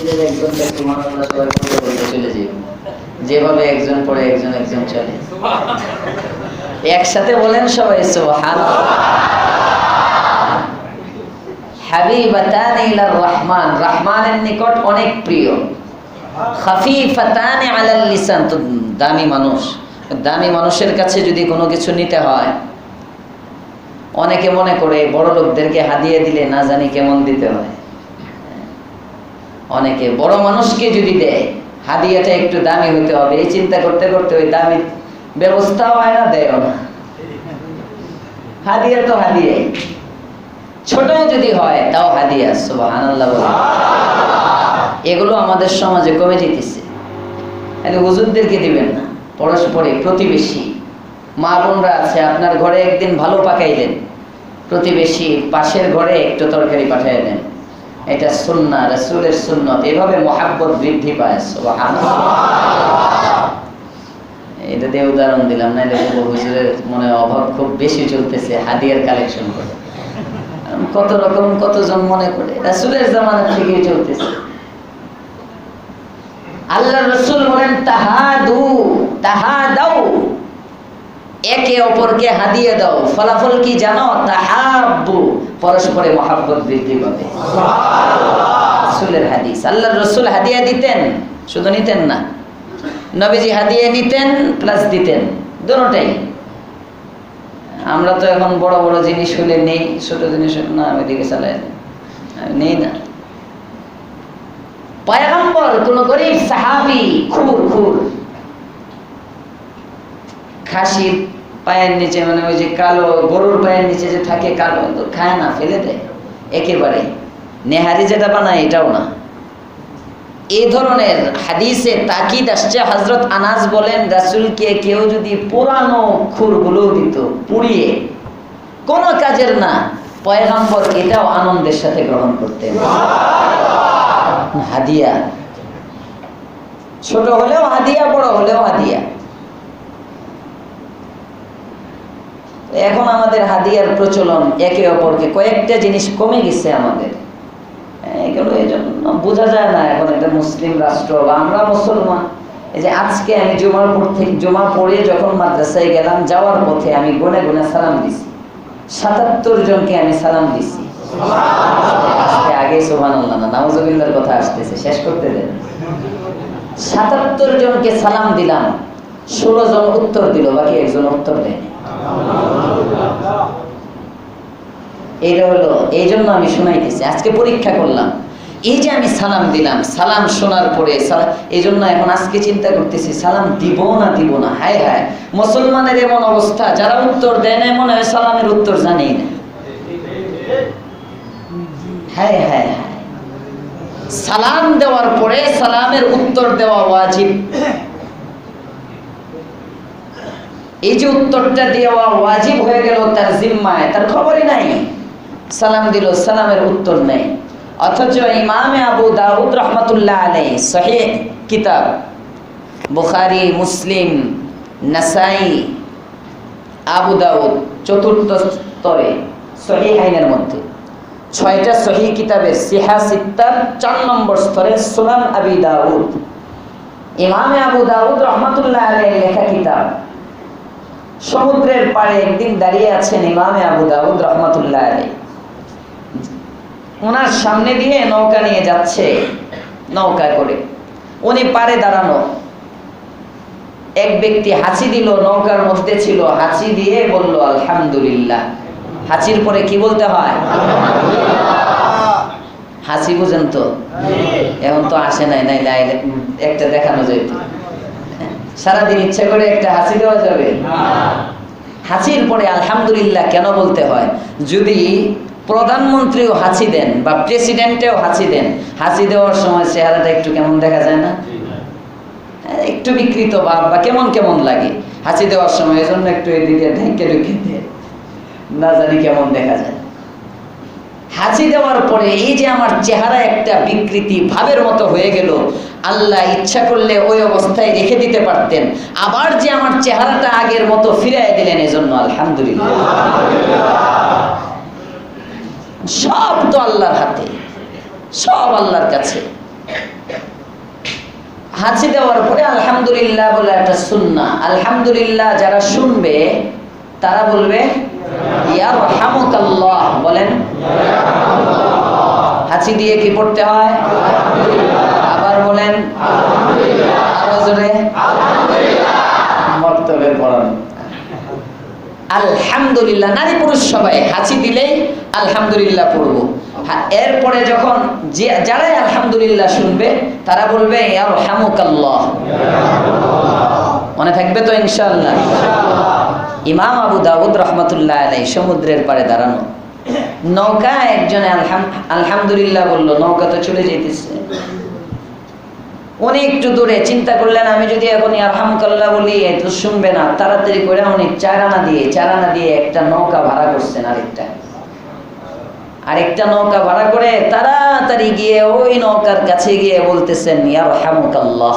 একজন সুবহানাল্লাহ সবাই বলতে চলে যাবে, যেভাবে একজন পড়ে একজন একজন চলে। একসাথে বলেন সবাই সুবহানাল্লাহ। হাবিবাতান ইলার রহমান, রহমানের নিকট অনেক প্রিয়। খাফিফাতান আলাল লিসান, তো দামি মানুষ, দামি মানুষের কাছে যদি কোনো কিছু নিতে হয়, অনেকে মনে করে বড় লোকদেরকে হাদিয়া দিলে না জানি কেমন দিতে হয়। অনেকে বড় মানুষকে যদি দেয় হাদিয়াটা একটু দামি হতে হবে, এই চিন্তা করতে করতে ওই দামি ব্যবস্থাও হয় না, দেয় না। হাদিয়া তো হাদিয়াই, ছোট যদি হয় তাও হাদিয়া। সুবহানাল্লাহ বলে। এগুলো আমাদের সমাজে কমে যেতেছে। হুজুরদেরকে দিবেন না, পরস্পরে প্রতিবেশী মা বোনরা আছে, আপনার ঘরে একদিন ভালো পাকাইলেন, প্রতিবেশী পাশের ঘরে একটু তরকারি পাঠিয়ে দেন। এটা সুন্নাহ, রাসূলের সুন্নাত। এভাবে মহব্বত বৃদ্ধি পায়। সুবহানাল্লাহ। এটা দিয়ে উদাহরণ দিলাম, নাইলে হুজুরের মনে অভাব খুব বেশি চলতেছে, হাদিয়ার কালেকশন করে। কত রকম কতজন মনে করে রাসূলের জামানা থেকেই চলতেছে। আল্লাহ রাসূল বলেন তাহাদু, তাহাদাউ, একে অপরকে হাদিয়া দাও। ফলাফল কি জানো? তাহাব্বু, পরস্পরে মহব্বত বৃদ্ধি পাবে। রাসূলের হাদিস। আল্লাহর রাসূল হাদিয়া দিতেন, শুধু নিতেন না, নবীজি হাদিয়া নিতেন প্লাস দিতেন, দুটোটাই। আমরা তো এখন বড় বড় জিনিস হলে নেই, ছোট জিনিস না আমি দিকে চালাই নেই না। পয়গম্বর কোন গরীব সাহাবী, খুর খাসির পায়ের নিচে, মানে ওই যে কালো গরুর পায়ের নিচে যে থাকে কালো, তো খায় না, ফেলে দেয় একেবারে। নেহারি যেটা বানায় এটাও না। এই ধরনের হাদিসে তাকিদ আসছে। হযরত আনাস বলেন রাসূলকে কেউ যদি পুরানো খুরগুলো দিত পুড়িয়ে, কোন কাজের না, পয়গম্বর এটাও আনন্দের সাথে গ্রহণ করতেন। হাদিয়া, ছোট হলেও হাদিয়া, বড় হলেও হাদিয়া। এখন আমাদের হাদিয়ার প্রচলন একে অপরকে, কয়েকটা জিনিস কমে গেছে আমাদের। এগুলো এই জন্য বোঝা যায় না এখন এটা মুসলিম রাষ্ট্র বা আমরা মুসলমান। এই যে আজকে আমি জুমা পড়ে যখন মাদ্রাসায় গেলাম, যাওয়ার পথে আমি গুনে গুনে সালাম দিছি, ৭৭ জনকে আমি সালাম দিছি। আজকে আগে সুবহানাল্লাহ না, নাউজুবিল্লাহর কথা আসতেছে, শেষ করতে দেন। ৭৭ জনকে সালাম দিলাম, ১৬ জন উত্তর দিল, বাকি একজন উত্তর দেয়নি। এটা হলো, এই জন্য আমি শোনাইতেছি, আজকে পরীক্ষা করলাম। এই যে আমি সালাম দিলাম, সালাম শোনার পরে এই জন্য এখন আজকে চিন্তা করতেছি সালাম দিব না দিব না। হায় হায়, মুসলমানের এমন অবস্থা, যারা উত্তর দেয় না মনে হয় সালামের উত্তর জানেই না। হায় হায় হায়, সালাম দেওয়ার পরে সালামের উত্তর দেওয়া ওয়াজিব। এই যে উত্তরটা দেওয়া ওয়াজিব হয়ে গেল তার জিম্মায়, তার খবরই নাই। সালাম দিল, সালামের উত্তর নেই। অথচ ইমামে আবু দাউদ রহমাতুল্লাহ আলাইহি, সহিহ কিতাব, বুখারী, মুসলিম, নাসাই, আবু দাউদ, চতুর্থ স্তরে সহিহাইনের মধ্যে ৬টা সহিহ কিতাবে সিহা সিত্তার ৪ নম্বর স্তরে সুনান আবি দাউদ, ইমামে আবু দাউদ রহমাতুল্লাহ আলাইহি লেখা কিতাব। সমুদ্রের পাড়ে একদিন দাঁড়িয়ে আছেন ইমামে আবু দাউদ রহমাতুল্লাহ আলাইহি। ওনার সামনে দিয়ে নৌকা নিয়ে যাচ্ছে, নৌকা করে উনি পাড়ে দাঁড়ানো। এক ব্যক্তি হাঁচি দিল, নৌকার মধ্যে ছিল, হাঁচি দিয়ে বলল আলহামদুলিল্লাহ। হাঁচির পরে কি বলতে হয়? হাঁচি বুঝেন তো? এখন তো আসে নাই, একটা দেখানো যেত। সারাদিন ইচ্ছা করে একটা হাঁচি দেওয়া যাবে? হাঁচির পরে আলহামদুলিল্লাহ কেন বলতে হয়? যদি প্রধানমন্ত্রীও হাঁচি দেন বা প্রেসিডেন্টেও হাঁচি দেন, হাঁচি দেওয়ার সময় চেহারাটা একটু কেমন দেখা যায় না? একটু বিকৃত ভাব বা কেমন কেমন লাগে হাঁচি দেওয়ার সময়। এই জন্য একটু এদিকে ঢেকে ঢুকে দিয়ে না জানি কেমন দেখা যায়। হাঁচি দেওয়ার পরে এই যে আমার চেহারা একটা বিকৃতি ভাবের মতো হয়ে গেল, আল্লাহ ইচ্ছা করলে ওই অবস্থায় রেখে দিতে পারতেন, আবার যে আমার চেহারাটা আগের মতো ফিরিয়ে দিলেন, এজন্য আলহামদুলিল্লাহ। সব তো আল্লাহর হাতে, সব আল্লাহর কাছে। হাঁচি দেওয়ার পরে আলহামদুলিল্লাহ বলে একটা সুন্নাহ। আলহামদুলিল্লাহ যারা শুনবে তারা বলবে ইয়ারহামুকাল্লাহ, বলেন। হাঁচি দিয়ে কি পড়তে হয়? আবার বলেন, আরো জোরে। মক্তবে পড়ান আলহামদুলিল্লাহ। নারী পুরুষ সবাই হাঁচি দিলেই আলহামদুলিল্লাহ পড়বো। এরপরে যখন যারাই আলহামদুলিল্লাহ শুনবে তারা বলবে ইয়ারহামুকাল্লাহ। মনে থাকবে তো ইনশাআল্লাহ? ইমাম আবু দাউদ রাহমাতুল্লাহ আলাইহি সমুদ্রের পাড়ে দাঁড়ানো, নৌকা একজনে আলহামদুলিল্লাহ বলল, নৌকা তো চলে যেতেছে। উনি একটু দূরে চিন্তা করলেন, আমি যদি এখন ইয়ারহামুকাল্লাহ বলি তো শুনবে না, তাড়াতাড়ি করে উনি চারানা দিয়ে একটা নৌকা ভাড়া করছেন। আরেকটা নৌকা ভাড়া করে তাড়াতাড়ি গিয়ে ওই নৌকার কাছে গিয়ে বলতেছেন ইয়ারহামুকাল্লাহ।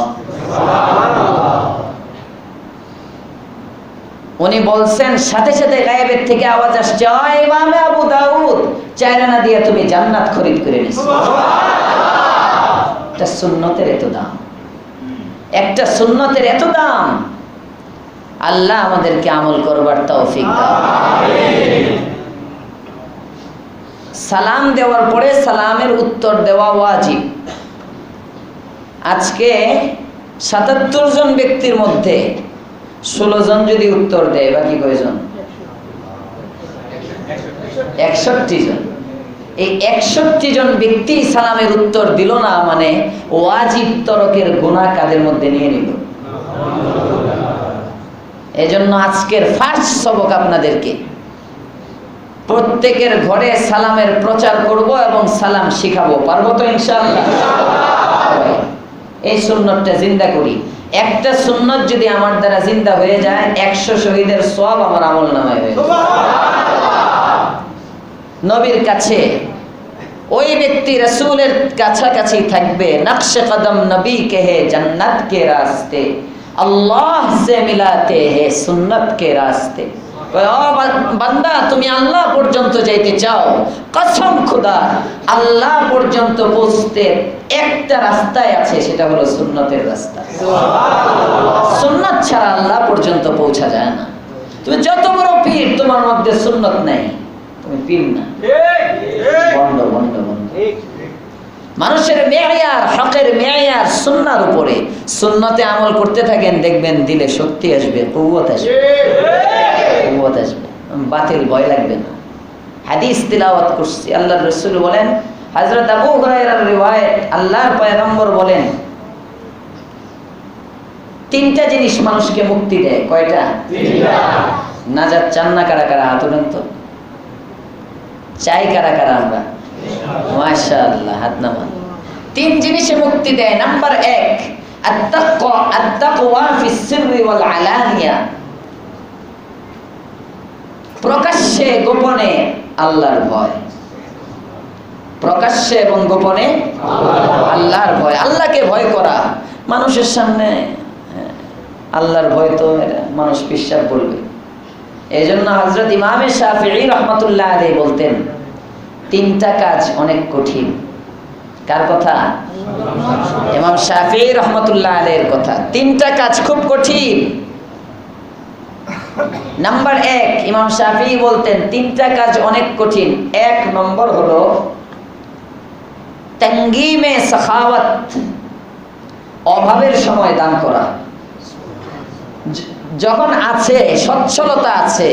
উনি বলছেন, সাথে সাথে গায়েবের থেকে আওয়াজ আসছে, ও ইমামে আবু দাউদ, চারানা দিয়ে তুমি জান্নাত খরিদ করে নিছো। একটা সুন্নতের এত দাম, একটা সুন্নতের এত দাম। আল্লাহ আমাদেরকে আমল করবার তৌফিক দাও। সালাম দেওয়ার পরে সালামের উত্তর দেওয়া ওয়াজিব। আজকে ৭৭ জন ব্যক্তির মধ্যে ১৬ জন যদি উত্তর দেয়, বাকি কয়জন? ৬১ জন। এই ৬১ জন ব্যক্তি সালামের উত্তর দিল না, মানে ওয়াজিব তরকের গুনাহ কাদের মধ্যে নিয়ে নিল। এজন্য আজকের ফার্স্ট সবক আপনাদেরকে, প্রত্যেকের ঘরে সালামের প্রচার করব এবং সালাম শিখাবো। পারবো তো ইনশাআল্লাহ? এই সুন্নতটা জিন্দা করি। একটা সুন্নত যদি আমার দ্বারা জিন্দা হয়ে যায়, ১০০ শহীদের সওয়াব আমার আমলনামায় হয়ে যাবে। নবীর কাছে ওই ব্যক্তি রাসূলের কাছাকাছি থাকবে। নকশে কদম নবী কে হে জান্নাত কে রাস্তে, আল্লাহ সে মিলাতে হে সুন্নত কে রাস্তে। বান্দা, তুমি আল্লাহ পর্যন্ত যাইতে চাও, কসম খোদা, আল্লাহ পর্যন্ত পৌঁছতে একটা রাস্তায় আছে, সেটা হলো সুন্নতের রাস্তা। সুন্নত ছাড়া আল্লাহ পর্যন্ত পৌঁছা যায় না। তুমি যত বড় পীর, তোমার মধ্যে সুন্নত নাই, তুমি পীর না। বন্ধ বন্ধ বন্ধ। মানুষের মেয়ার, হকের মেয়ার সুন্নার উপরে। সুন্নতে আমল করতে থাকেন, দেখবেন দিলে শক্তি আসবে, কুওয়াত আসবে, কুওয়াত আসবে, বাতিল ভয় লাগবে না। হাদিস তিলাওয়াত করছি, আল্লাহর রাসূল বলেন, হযরত আবু হুরায়রার রিওয়ায়াত, আল্লাহর পয়গম্বর বলেন, ৩টা জিনিস মানুষকে মুক্তি দেয়। কয়টা? 3টা। নাজাত চান না কারা কারা? হাত উঠান তো। চাই কারা কারা? আমরা মাশাআল্লাহ, হাত নামান। 3 জিনিসে মুক্তি দেয়। নাম্বার 1, আত-তাকওয়া ফিস সিররি ওয়াল আলানিয়া। প্রকাশ্যে গোপনে আল্লাহর ভয়। প্রকাশ্যে এবং গোপনে আল্লাহর ভয়। আল্লাহকে ভয় করা। মানুষের সামনে আল্লাহর ভয় তো মানুষ বিশ্বাস করবে। এই জন্য হযরত ইমাম শাফিঈ রাহমাতুল্লাহ আলাইহি বলতেন, 3টা কাজ অনেক কঠিন। কার কথা? ইমাম শাফিঈ রাহমাতুল্লাহ আলাইহির কথা। 3টা কাজ খুব কঠিন। নাম্বার 1, ইমাম শাফিঈ বলতেন 3টা কাজ অনেক কঠিন। 1 নম্বর হলো তাঙ্গিমে সাখাওয়াত, অভাবের সময় দান করা। যখন আছে, সচ্ছলতা আছে,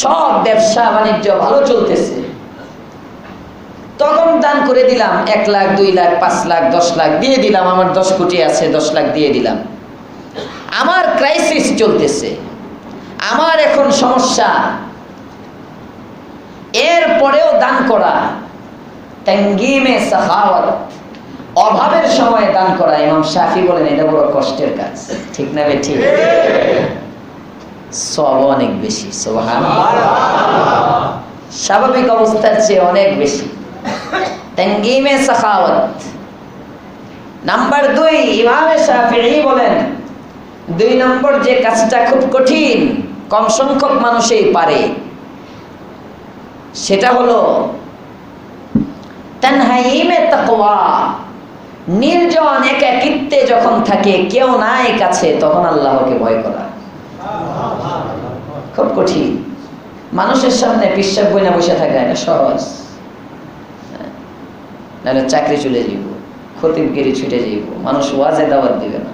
সব ব্যবসা বাণিজ্য ভালো চলতেছে, তখন দান করে দিলাম। 1 লাখ, 2 লাখ, 5 লাখ, 10 লাখ দিয়ে দিলাম। আমার 10 কোটি আছে, 10 লাখ দিয়ে দিলাম। আমার ক্রাইসিস চলতেছে, আমার এখন সমস্যা, এরপরেও দান করা। তাঙ্গিমে সাখাওয়াত, অভাবের সময় দান করা। ইমাম শাফি বলেন এটা বড় কষ্টের কাজ। ঠিক না বে? ঠিক। সওয়াব অনেক বেশি। সুবহানাল্লাহ। স্বাভাবিক অবস্থার চেয়ে অনেক বেশি। তাঙ্গিমে সাখাওয়াত। নাম্বার 2, ইমাম শাফিঈ বলেন 2 নম্বর যে কাজটা খুব কঠিন, কম সংখ্যক মানুষই পারে, সেটা হলো তানহাইমে তাকওয়া, নির্জন একাকিত্বে যখন থাকে, কেউ নাই কাছে, তখন আল্লাহকে ভয় করা খুব কঠিন। মানুষের সামনে পিশাব বইনা বসে থাকা এটা সহজ, নাহলে চাকরি চলে যাইব, খতিবগিরি ছুটে যাইব, মানুষ ওয়াজে দাওয়াত দিবে না।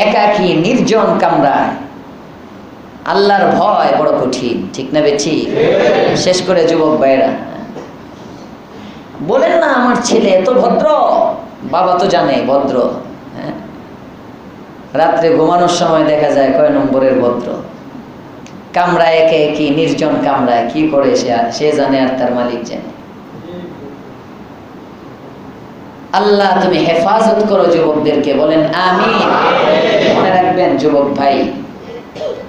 একাকী নির্জন কামরায় আল্লাহর ভয় বড় কঠিন, ঠিক না বেঠি? শেষ করে যুবক ভাইরা বলেন না, আমার ছেলে এত ভদ্র, বাবা তো জানে ভদ্র, হ্যাঁ, রাত্রে ঘুমানোর সময় দেখা যায় কয় নম্বরের ভদ্র। কামরায় একে কি নির্জন কামরায় কি করে সে জানে, আর তার মালিক জানে। আল্লাহ তুমি হেফাজত করো যুবকদেরকে, বলেন আমিন। মনে রাখবেন যুবক ভাই,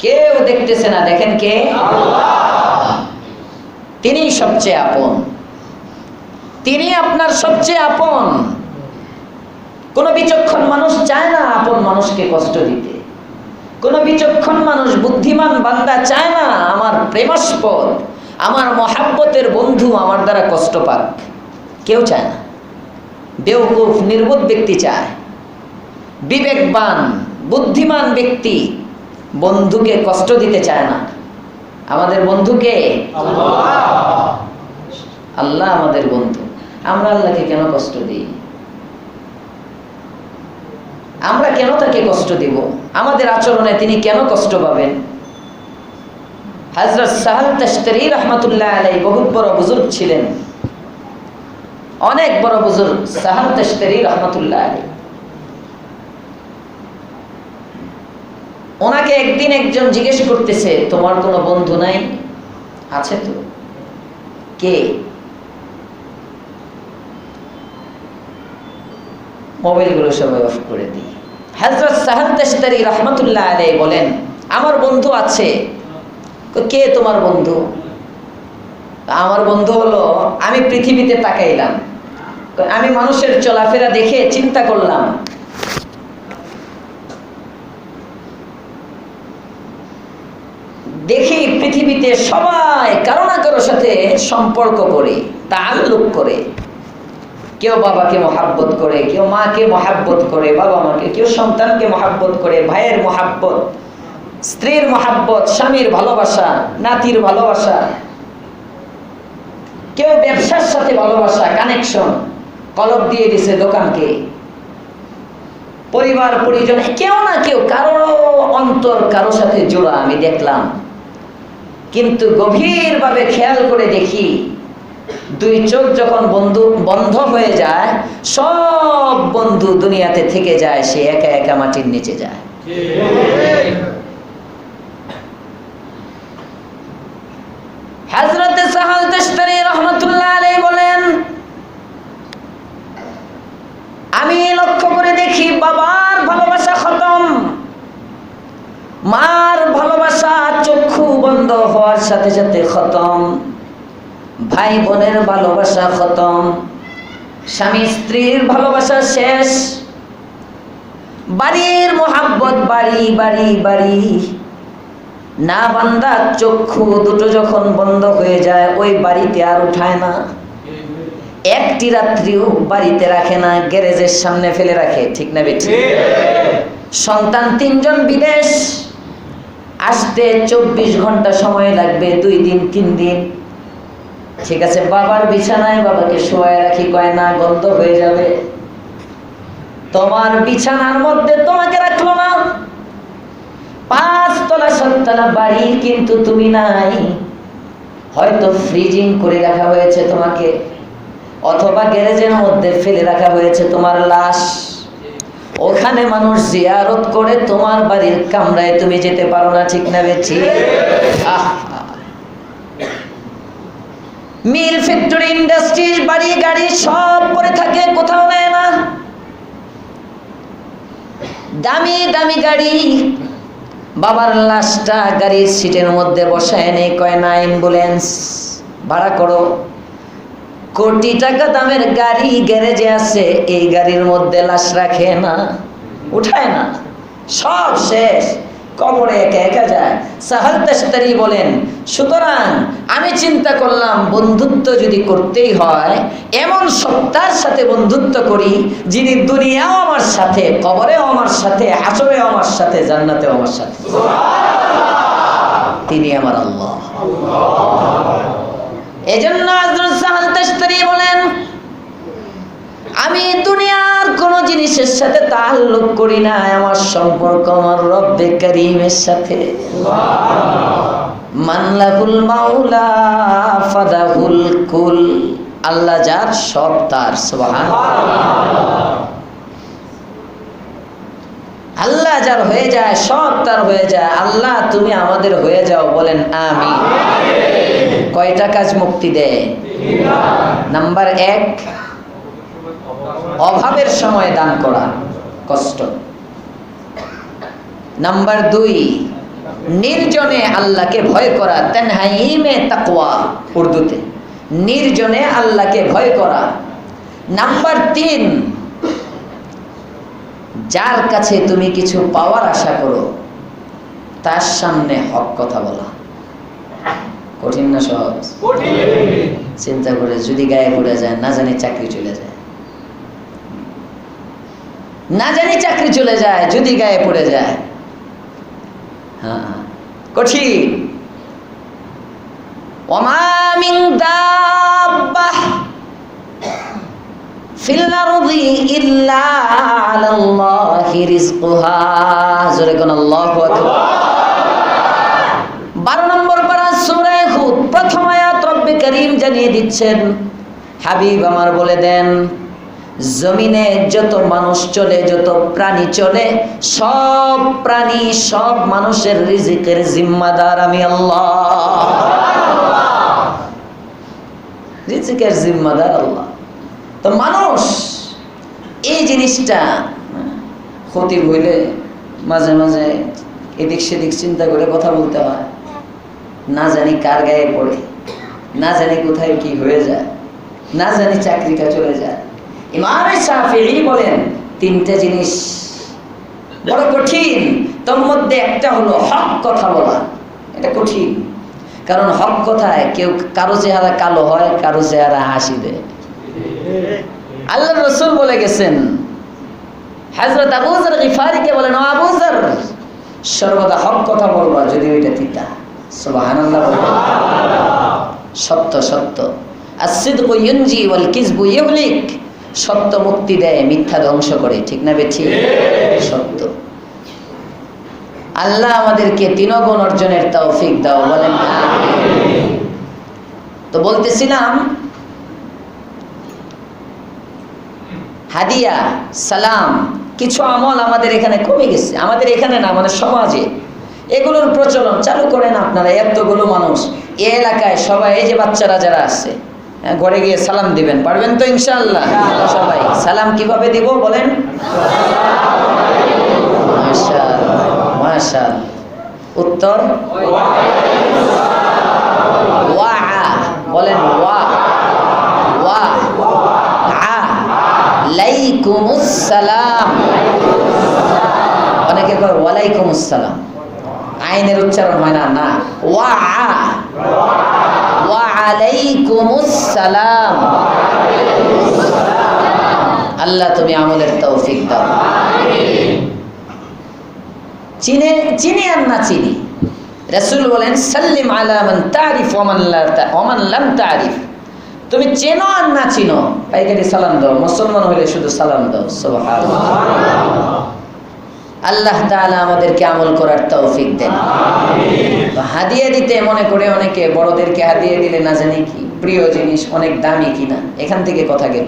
কেউ দেখতেছে না, দেখেন কে? তিনি সবচেয়ে আপন, তিনি আপনার সবচেয়ে আপন। কোন বিচক্ষণ মানুষ চায় না আপন মানুষকে কষ্ট দিতে, কোন বিচক্ষণ মানুষ, বুদ্ধিমান বান্দা চায় না আমার প্রেমাস্পদ, আমার মহাব্বতের বন্ধু আমার দ্বারা কষ্ট পাক, কেউ চায় না। বেওকুফ নির্বোধ ব্যক্তি চায়, বিবেকবান বুদ্ধিমান ব্যক্তি বন্ধুকে কষ্ট দিতে চায় না। আমাদের বন্ধুকে আল্লাহ আমাদের বন্ধু। আমরা আল্লাহকে কেন কষ্ট দিই? আমরা কেন তাকে কষ্ট দিব? আমাদের আচরণে তিনি কেন কষ্ট পাবেন? হযরত সাহাল তাশতারি রাহমাতুল্লাহ আলাইহি বহুত বড় বুজুর্গ ছিলেন, অনেক বড় বুজুর্গ সাহাল তাশতারি রাহমাতুল্লাহ আলাইহি। ওনাকে একদিন একজন জিজ্ঞেস করতেছে, তোমার কোনো বন্ধু নাই? আছে তো। কে? মোবাইলগুলো সবাই অফ করে দিই। হযরত সাহাল তাশতারি রাহমাতুল্লাহ আলাইহি বলেন, আমার বন্ধু আছে। কে তোমার বন্ধু? আমার বন্ধু হলো, আমি পৃথিবীতে তাকাইলাম, আমি মানুষের চলাফেরা দেখে চিন্তা করলাম, দেখি পৃথিবীতে সবাই কারো না কারোর সাথে সম্পর্ক করে, তাআল্লুক করে। কেউ বাবাকে মহাব্বত করে, কেউ মাকে মহাব্বত করে, বাবা মাকে, কেউ সন্তানকে মহাব্বত করে, ভাইয়ের মহাব্বত, স্ত্রীর মহাব্বত, স্বামীর ভালোবাসা, নাতির ভালোবাসা, কেউ ব্যবসার সাথে ভালোবাসা, কানেকশন, কলব দিয়ে দিছে দোকানকে, পরিবার পরিজন, কেউ না কেউ কারো অন্তর কারো সাথে জোড়া আমি দেখলাম। কিন্তু গভীরভাবে খেয়াল করে দেখি, দুই চোখ যখন বন্ধ হয়ে যায়, সব বন্ধু দুনিয়াতে থেকে যায়, সে একা একা মাটির নিচে যায়। হযরত সাহাল তাশতারি রাহমাতুল্লাহ আলাইহি বলেন, আমি লক্ষ্য করে দেখি বাবার ভালোবাসা খতম, মার ভালোবাসা চক্ষু বন্ধ হওয়ার সাথে সাথে খতম, ভাই বোনের ভালোবাসা খতম, স্বামী স্ত্রীর ভালোবাসা শেষ, বাড়ির মহাব্বত বাড়ি বাড়ি বাড়ি। না বান্দা চক্ষু দুটো যখন বন্ধ হয়ে যায়, ওই বাড়িতে আর উঠায় না, একটি রাত্রিও বাড়িতে রাখে না, গ্যারেজের সামনে ফেলে রাখে, ঠিক না বেঠিক? সন্তান 3 জন বিদেশ, আসতে 24 ঘন্টা সময় লাগবে, 2 দিন 3 দিন। ঠিক আছে, বাবার বিছানায় বাবাকে শোয়ায় রাখি, কয় না গন্ধ হয়ে যাবে। তোমার বিছানার মধ্যে তোমাকে রাখলো না, 5 তলা 7 তলা বাড়ি, কিন্তু তুমি নাই। হয়তো ফ্রিজিং করে রাখা হয়েছে তোমাকে, অথবা গ্যারেজের মধ্যে ফেলে রাখা হয়েছে তোমার লাশ। ওখানে মানুষ জিয়ারত করে, তোমার বাড়ির কামরায় তুমি যেতে পারো না, ঠিক না বেঠি? মিল ফ্যাক্টরি ইন্ডাস্ট্রি বাড়ি গাড়ি সব পড়ে থাকে, কোথাও নেয় না। দামি দামি গাড়ি, বাবার লাশটা গাড়ির সিটের মধ্যে বসায় নেই, কয় না অ্যাম্বুলেন্স ভাড়া করো। কোটি টাকা দামের গাড়ি গ্যারেজে আছে, এই গাড়ির মধ্যে লাশ রাখে না, উঠায় না, সব শেষ। কবরে একা একা যায়। সাহাল তাশতারি বলেন, সুতরাং আমি চিন্তা করলাম বন্ধুত্ব যদি করতেই হয় এমন সত্তার সাথে বন্ধুত্ব করি যিনি দুনিয়াও আমার সাথে, কবরেও আমার সাথে, হাসরেও আমার সাথে, জান্নাতেও আমার সাথে। তিনি আমার আল্লাহ। এজন্য হযরত সাহাল তাশতারি বলেন, আমি দুনিয়ার কোন জিনিসের সাথে তাআল্লুক করি না, আমার সম্পর্ক আমার রব্বে কারীমের সাথে। মান লাহুল মাওলা ফাদাহুল কুল, আল্লাহ যার সব তার। সুবহানাল্লাহ। আল্লাহ যার হয়ে যায় সব তার হয়ে যায়। আল্লাহ তুমি আমাদের হয়ে যাও, বলেন আমিন। কয়টা কাজ মুক্তি দেয়? নাম্বার 1, অভাবের সময় দান করা, কষ্ট। নাম্বার 2, নির্জনে আল্লাহকে ভয় করা, তানহাইমে তাকওয়া উর্দুতে, নির্জনে আল্লাহকে ভয় করা। নাম্বার 3, যার কাছে তুমি কিছু পাওয়ার আশা করো তার সামনে হক কথা বলা। কঠিন না সহজ? চিন্তা করে যদি গায়ে পড়ে যায়, না জানি চাকরি চলে যায়, না জানি চাকরি চলে যায় যদি গায়ে পড়ে যায়। হ্যাঁ, কঠিন। ওমা মিন দাব্বাহ ফিল আরদি ইল্লা আলাল্লাহি রিজকুহা। জোরে কোন আল্লাহু আকবার। 12 নম্বর পারা সূরা হুদ, প্রথম আয়াত রব্বে কারীম জানিয়ে দিচ্ছেন, হাবিব আমার বলে দেন, জমিনে যত মানুষ চলে, যত প্রাণী চলে, সব প্রাণী, সব মানুষের রিজিকের জিম্মাদার আমি আল্লাহ। রিজিকের জিম্মাদার আল্লাহ। তো মানুষ এই জিনিসটা ক্ষতি হইলে মাঝে মাঝে এদিক সেদিক চিন্তা করে কথা বলতে হয়। না জানি কার গায়ে পড়ে, না জানি কোথায় কি হয়ে যায়, না জানি চাকরিটা চলে যায়। ইমাম শাফিঈ বলেন 3টে জিনিস বড় কঠিন, তোর মধ্যে একটা হলো হক কথা বলা। এটা কঠিন, কারণ হক কথায় কেউ, কারো চেহারা কালো হয়, কারো চেহারা হাসি দেয়। আল্লাহ রাসূল বলে গেছেন, হযরত আবু যর গিফারীকে বলেন, ও আবু যর, সর্বদা হক কথা বলবা যদি ওইটা তিতা। সুবহানাল্লাহ। সত্য সত্য। আস-সিদকু ইউনজি ওয়াল কিযবু ইউহলিক, সত্য মুক্তি দেয়, মিথ্যা ধ্বংস করে। ঠিক না বেঠিক? সত্য। আল্লাহ আমাদেরকে 3 গুণ অর্জনের তৌফিক দাও, বলেন আমিন। তো বলতেছিলাম, হাদিয়া, সালাম, কিছু আমল আমাদের এখানে কমে গেছে। আমাদের এখানে না, আমাদের সমাজে এগুলোর প্রচলন চালু করেন আপনারা। এতগুলো মানুষ এই এলাকায়, সবাই, এই যে বাচ্চারা যারা আছে, ঘরে গিয়ে সালাম দিবেন, পারবেন তো ইনশাআল্লাহ? সবাই সালাম কিভাবে দিব বলেন? মাশাআল্লাহ, মাশাআল্লাহ। উত্তর ওয়া, বলেন ওয়া, ওয়া আলাইকুমুস সালাম। অনেকে কয় ওয়ালাইকুমুস সালাম, আইনের উচ্চারণ হয় না। না, ওয়া ওয়া আলাইকুমুস সালাম। আল্লাহ তুমি আমলের তৌফিক দাও। চিনি আর না চিনি, রাসূল বলেন, সাল্লিম আলা মান তারিফ ওয়া মান লাম তারিফ। তুমি চেনো আর না চিনো, পাইকারি সালাম দাও। মুসলমান হলে শুধু সালাম দাও। সুবহানাল্লাহ। আল্লাহ তাআলা আমাদেরকে আমল করার তৌফিক দেন। তো হাদিয়া দিতে মনে করে অনেকে বড়দেরকে হাদিয়া দিলে না জানি কি প্রিয় জিনিস, অনেক দামি কিনা, এখান থেকে কথা গেল।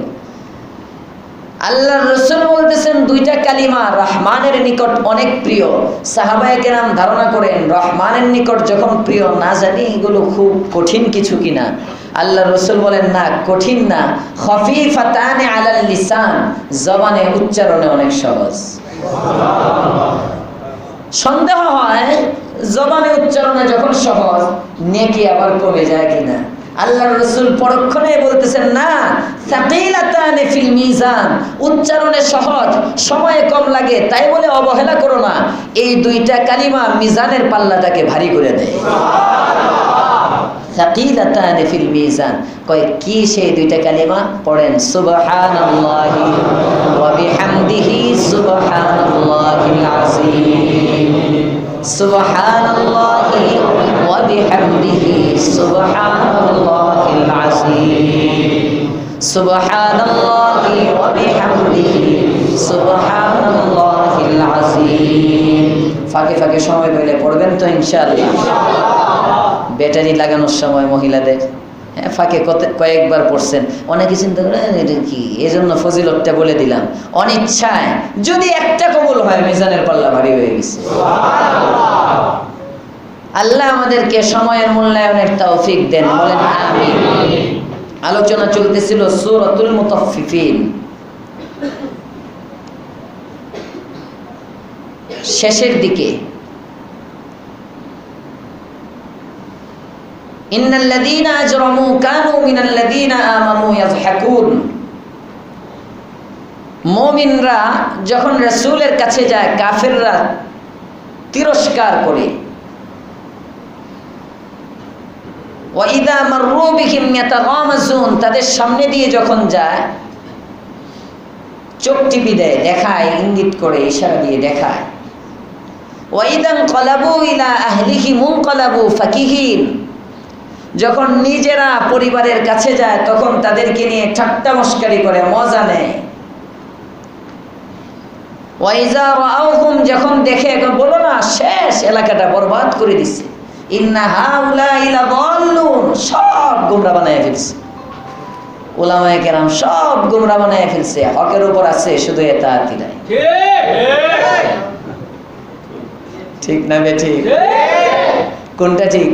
আল্লাহর রাসূল বলতেছেন 2টা কালিমা রহমানের নিকট অনেক প্রিয়। সাহাবায়ে কেরাম ধারণা করেন রহমানের নিকট যখন প্রিয়, না জানি এগুলো খুব কঠিন কিছু কিনা। আল্লাহর রাসূল বলেন, না, কঠিন না, খফিফাতানে আলাল লিসান, জবানে উচ্চারণে অনেক সহজ। সন্দেহ হয় জবানে উচ্চারণে যখন সহজ, নেকি আবার কমে যায় কিনা। আল্লাহর রাসূল পরক্ষণে বলতেছেন, না, সাকিলাতানি ফিল মিজান, উচ্চারণে সহজ, সময়ে কম লাগে, তাই বলে অবহেলা করো না। এই দুইটা কালিমা মিজানের পাল্লাটাকে ভারী করে দেয়। সাকিলাতানি ফিল মিজান, কয় কি সেই দুইটা কালিমা? পড়েন সুবহানাল্লাহি ওয়া বিহামদিহি সুবহানাল্লাহিল আযীম, সুবহানাল্লাহি ওয়া বিহামদিহি সুবহানাল্লাহিল আযীম, সুবহানাল্লাহি ওয়া বিহামদিহি সুবহানাল্লাহিল আযীম। ফাঁকে ফাঁকে সময় পেলে পড়বেন তো ইনশাআল্লাহ। ব্যাটারি লাগানোর সময় মহিলাদের, হ্যাঁ, ফাঁকে কয়েকবার পড়ছেন। অনেকে চিন্তা করেন এটা কি, এই জন্য ফজিলতটা বলে দিলাম। অনিচ্ছায় যদি একটা কবুল হয়, মিজানের পাল্লা ভারী হয়ে গেছে। আল্লাহ আমাদেরকে সময়ের মূল্যায়নের তৌফিক দেন, বলেন আমিন। আলোচনা চলতেছিল সূরাতুল মুতাফফিফিন, শেষের দিকে। ইন্নাল্লাযীনা আজরামু কানু মিনাল্লাযীনা আমানু ইয়াযহাকুন। মুমিনরা যখন রাসূলের কাছে যায়, কাফেররা তিরস্কার করে। ওয়া ইযা মাররু বিহিম ইয়াতাগামাজুন, তাদের সামনে দিয়ে যখন যায় চোখ টিপি দেয়, দেখায়, ইঙ্গিত করে, ইশারা দিয়ে দেখায়। ওয়া ইযা ক্বালাবু ইলা আহলিহিম মুনকালাবু ফাকিহিন, যখন নিজেরা পরিবারের কাছে যায় তখন তাদেরকে নিয়ে ঠাট্টা মস্কারি করে, মজা নেয়। ওয়া ইযা রাআউহুম, যখন দেখে, এখন বলো না শেষ, এলাকাটা বরবাদ করে দিচ্ছে। ইন্না হাউলাই লাযাল্লুন, সব গোমরা বানায় ফেলছে। উলামায়ে কেরাম সব গোমরা বানায় ফেলছে, হকের উপর আছে, শুধু ইতাআতি নাই। ঠিক না বে ঠিক? কোনটা ঠিক?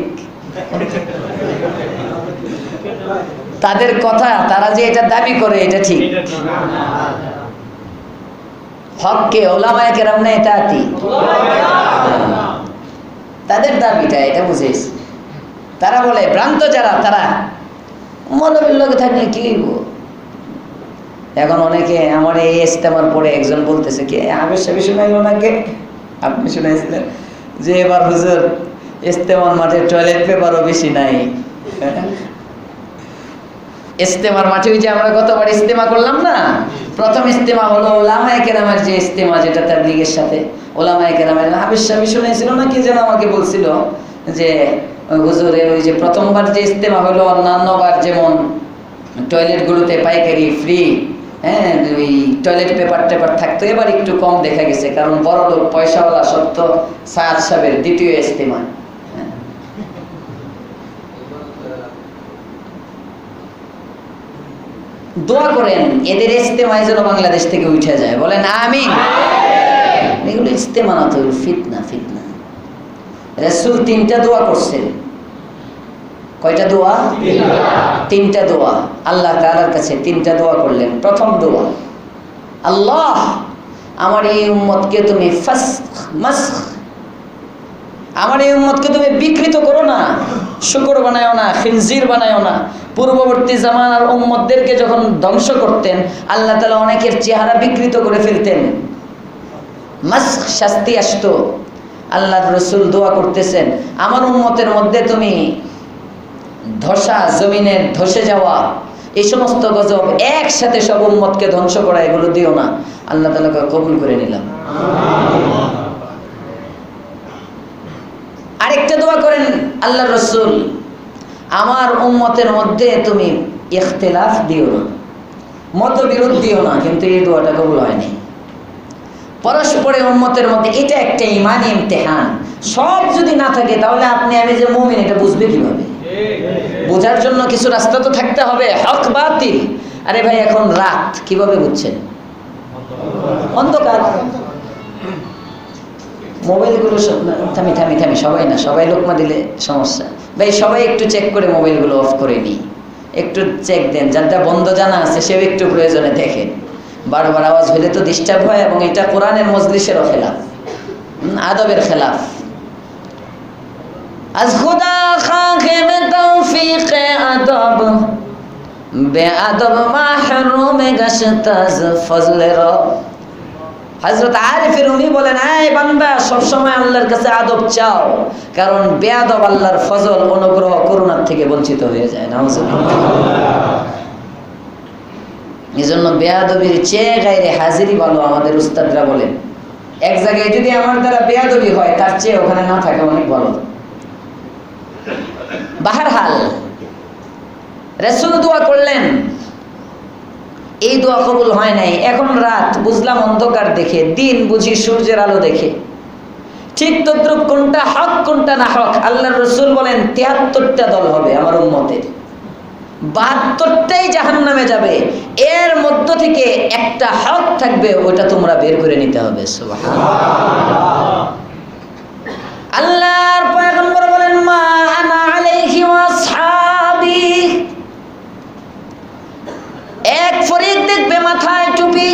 তাদের কথা, তারা যে এটা দাবি করে, এটা ঠিক। হককে উলামায়ে কেরাম না ইতাআতি, তাদের দাবিটা এটা বুঝেছি। তারা বলে ভ্রান্ত যারা, তারা মৌলবীর লোক থাকলে কি হইব। এখন অনেকে আমার এই ইস্তেমার পরে একজন বলতেছে, কে আবেশ সাবি শুনাইলো না, কে আপনি শুনাইছিলেন যে এবার হুজুর ইস্তেমার মাঠে টয়লেট পেপারও বেশি নাই। ইস্তেমার মাঠে ওই যে আমরা গতবার ইস্তেমা করলাম না, প্রথম ইস্তেমা হলো উলামায়ে কেরামের যে ইস্তেমা, যেটা তাবলীগের সাথে উলামায়ে কেরামের আবেশ সাবি শুনাইছিল না, কি যেন আমাকে বলছিল যে হুজুরে ওই যে প্রথমবার যে ইস্তেমা হলো, অন্যান্যবার যেমন টয়লেটগুলোতে পাইকারি ফ্রি, হ্যাঁ, ওই টয়লেট পেপার টেপার থাকতো, এবার একটু কম দেখা গেছে, কারণ বড় লোক পয়সাওয়ালা সত্য সাদ সাহেবের দ্বিতীয় ইস্তেমা। দোয়া করেন এদের ইস্তেমায় যেন বাংলাদেশ থেকে উঠে যায়, বলেন আমিন। এগুলো ইস্তেমা না, তো ফিতনা। ফিতনা। রাসূল 3টা দোয়া করছেন। কয়টা দোয়া? 3টা দোয়া। আল্লাহ তাআলার কাছে 3টা দোয়া করলেন। প্রথম দোয়া, আল্লাহ আমার এই উম্মতকে তুমি আমার এই উম্মতকে তুমি বিকৃত করো না, শুকর বানায়ও না, খিনজির বানায়ও না। পূর্ববর্তী জামানার উম্মতদেরকে যখন ধ্বংস করতেন, আল্লাহ তাআলা অনেকের চেহারা বিকৃত করে ফেলতেন, মাসখ শাস্তি আসতো। আল্লাহর রাসূল দোয়া করতেছেন, আমার উম্মতের মধ্যে তুমি ধসা, জমিনের ধসে যাওয়া, এই সমস্ত গজব একসাথে সব উম্মতকে ধ্বংস করা, এগুলো দিও না। আল্লাহ তাআলা কবুল করে নিলাম। আরেকটা দোয়া করেন আল্লাহর রাসূল, আমার উম্মতের মধ্যে তুমি ইখতিলাফ দিও না, মতবিরোধ দিও না। কিন্তু এই দোয়াটা কবুল হয়নি। পরস্পরের উম্মতের মধ্যে এটা একটা ঈমানি ইমতিহান। সব যদি না থাকে তাহলে আপনি আমি যে মুমিন এটা বুঝবে কিভাবে? বোঝার জন্য কিছু রাস্তা তো থাকতে হবে, হক বাতিল। আরে ভাই এখন রাত, কিভাবে বুঝছেন? অন্ধকার। মোবাইলগুলো থামি থামি থামি, সবাই না, সবাই লোকমা দিলে সমস্যা। ভাই সবাই একটু চেক করে মোবাইলগুলো অফ করে নিই, একটু চেক দেন। যারটা বন্ধ জানা আছে সেও একটু প্রয়োজনে দেখেন। বারবার আওয়াজ হইলে তো ডিস্টার্ব হয়, এবং এটা কোরআনের মজলিসেরও খেলাফ, আদবের খেলাফ। আজ খুদা খাকে মে তৌফিক আদব বেআদব মাহরুমে গাশতাজ ফজলের। হযরত আরিফে রুমি বলেন, এই বান্দা সবসময় আল্লাহর কাছে আদব চাও, কারণ বেয়াদব আল্লাহর ফজল অনুগ্রহ করুণার থেকে বঞ্চিত হয়ে যায়। নাউজুবিল্লাহ। এজন্য বেয়াদবির চেয়ে গায়রে হাজিরি ভালো, আমাদের উস্তাদরা বলেন। এক জায়গায় যদি আমার দ্বারা বেয়াদবি হয়, তার চেয়ে ওখানে না থাকা অনেক ভালো। বাহরহাল রাসূল দোয়া করলেন, এই দোয়া কবুল হয় নাই। এখন রাত, বুঝলাম অন্ধকার দেখে, দিন বুঝি সূর্যের আলো দেখে। ঠিক তদ্রুপ কোনটা হক কোনটা না হক, আল্লাহর রাসূল বলেন ৭৩টা দল হবে আমার উম্মতের, ৭২টাই জাহান্নামে যাবে। এর মধ্য থেকে একটা হক থাকবে, ওটা তোমরা বের করে নিতে হবে। সুবহানাল্লাহ। আল্লাহর পয়গম্বর বলেন, মা আনা আলাইহি ওয়া আসহাবি। এক ফরিক দেখবে মাথায় টুপি,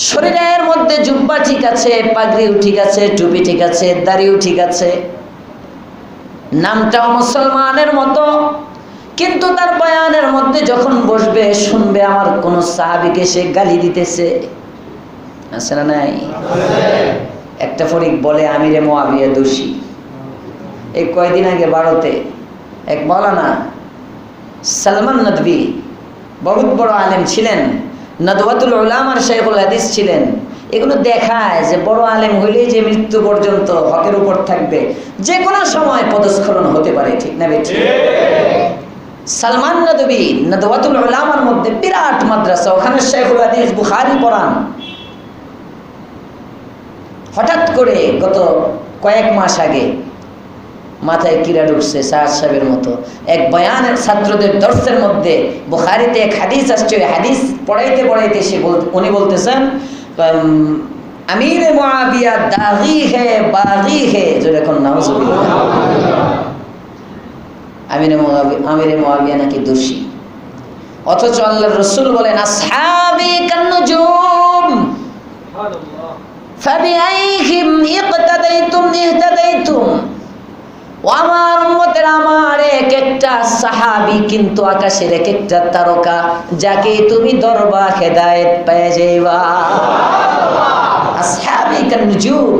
শরীরের মধ্যে জুব্বা ঠিক আছে, পাগড়িও ঠিক আছে, টুপি ঠিক আছে, দাড়িও ঠিক আছে, নামটাও মুসলমানের মতো, কিন্তু তার বয়ানের মধ্যে যখন বসবে শুনবে আমার কোন সাহাবীকে সে গালি দিতেছে। আছে না নাই? একটা ফরিক বলে আমিরে মুআবিয়া দোষী। এই কয়দিন আগে ভারতে এক মাওলানা সালমান নদভী, বহুত বড় আলেম ছিলেন, নদওয়াতুল উলামার শাইখুল হাদিস ছিলেন। এগুলো দেখায় যে বড় আলেম হইলেই যে মৃত্যু পর্যন্ত হকের উপর থাকবে, যে কোনো সময় পদস্খলন হতে পারে। ঠিক না বেঠিক? সালমান নদভী নদওয়াতুল উলামার মধ্যে বিরাট মাদ্রাসা, ওখানে শাইখুল হাদিস বুখারী পড়ান। হঠাৎ করে গত কয়েক মাস আগে মাথায় কিরা ঢুকছে সাদ সাহেবের মতো, এক বয়ানের ছাত্রদের দর্শের মধ্যে বুখারীতে এক হাদিস আসছে। হাদিস পড়াইতে পড়াইতে উনি বলতেছেন, আমিরে মুআবিয়া দাগী হে বাগী হে। যেরকম নাউজুবিল্লাহ। আমিরে মুআবিয়া নাকি দোষী, অথচ আল্লাহর রাসূল বলেন, আসহাবি কান্নুজুম ফাবিআইহিম ইকতাদাইতুম ইহতাদাইতুম। আমার উম্মতের আমার এক একটা সাহাবী কিন্তু আকাশের এক একটা তারকা, যাকে তুমি ধরবা হেদায়েত পেয়ে যাইবা। আসহাবী কান্নুজুম।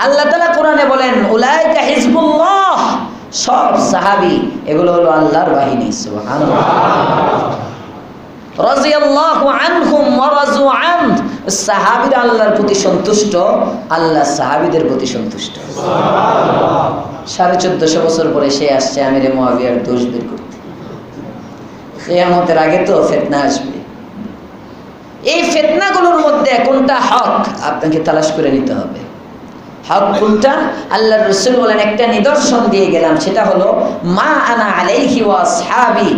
আল্লাহ তাআলা কোরআনে বলেন, উলাইকা হিজবুল্লাহ। সব সাহাবী এগুলো হলো আল্লাহর বাহিনী। সুবহানাল্লাহ। রাদিয়াল্লাহু আনহুম ওয়া রাযু আন। সাহাবীরা আল্লাহর প্রতি সন্তুষ্ট, আল্লাহ সাহাবীদের প্রতি সন্তুষ্ট। সুবহানাল্লাহ। 1450 বছর পরে সে আসছে আমিরে মুআবিয়ার দোষ বের করতে। কিয়ামতের আগে তো ফিতনা আসবে। এই ফিতনাগুলোর মধ্যে কোনটা হক আপনাকে তালাশ করে নিতে হবে। হক কোনটা? আল্লাহর রাসূল বলেন, একটা নিদর্শন দিয়ে গেলাম, সেটা হলো মা আনা আলাইহি ওয়া আসহাবি।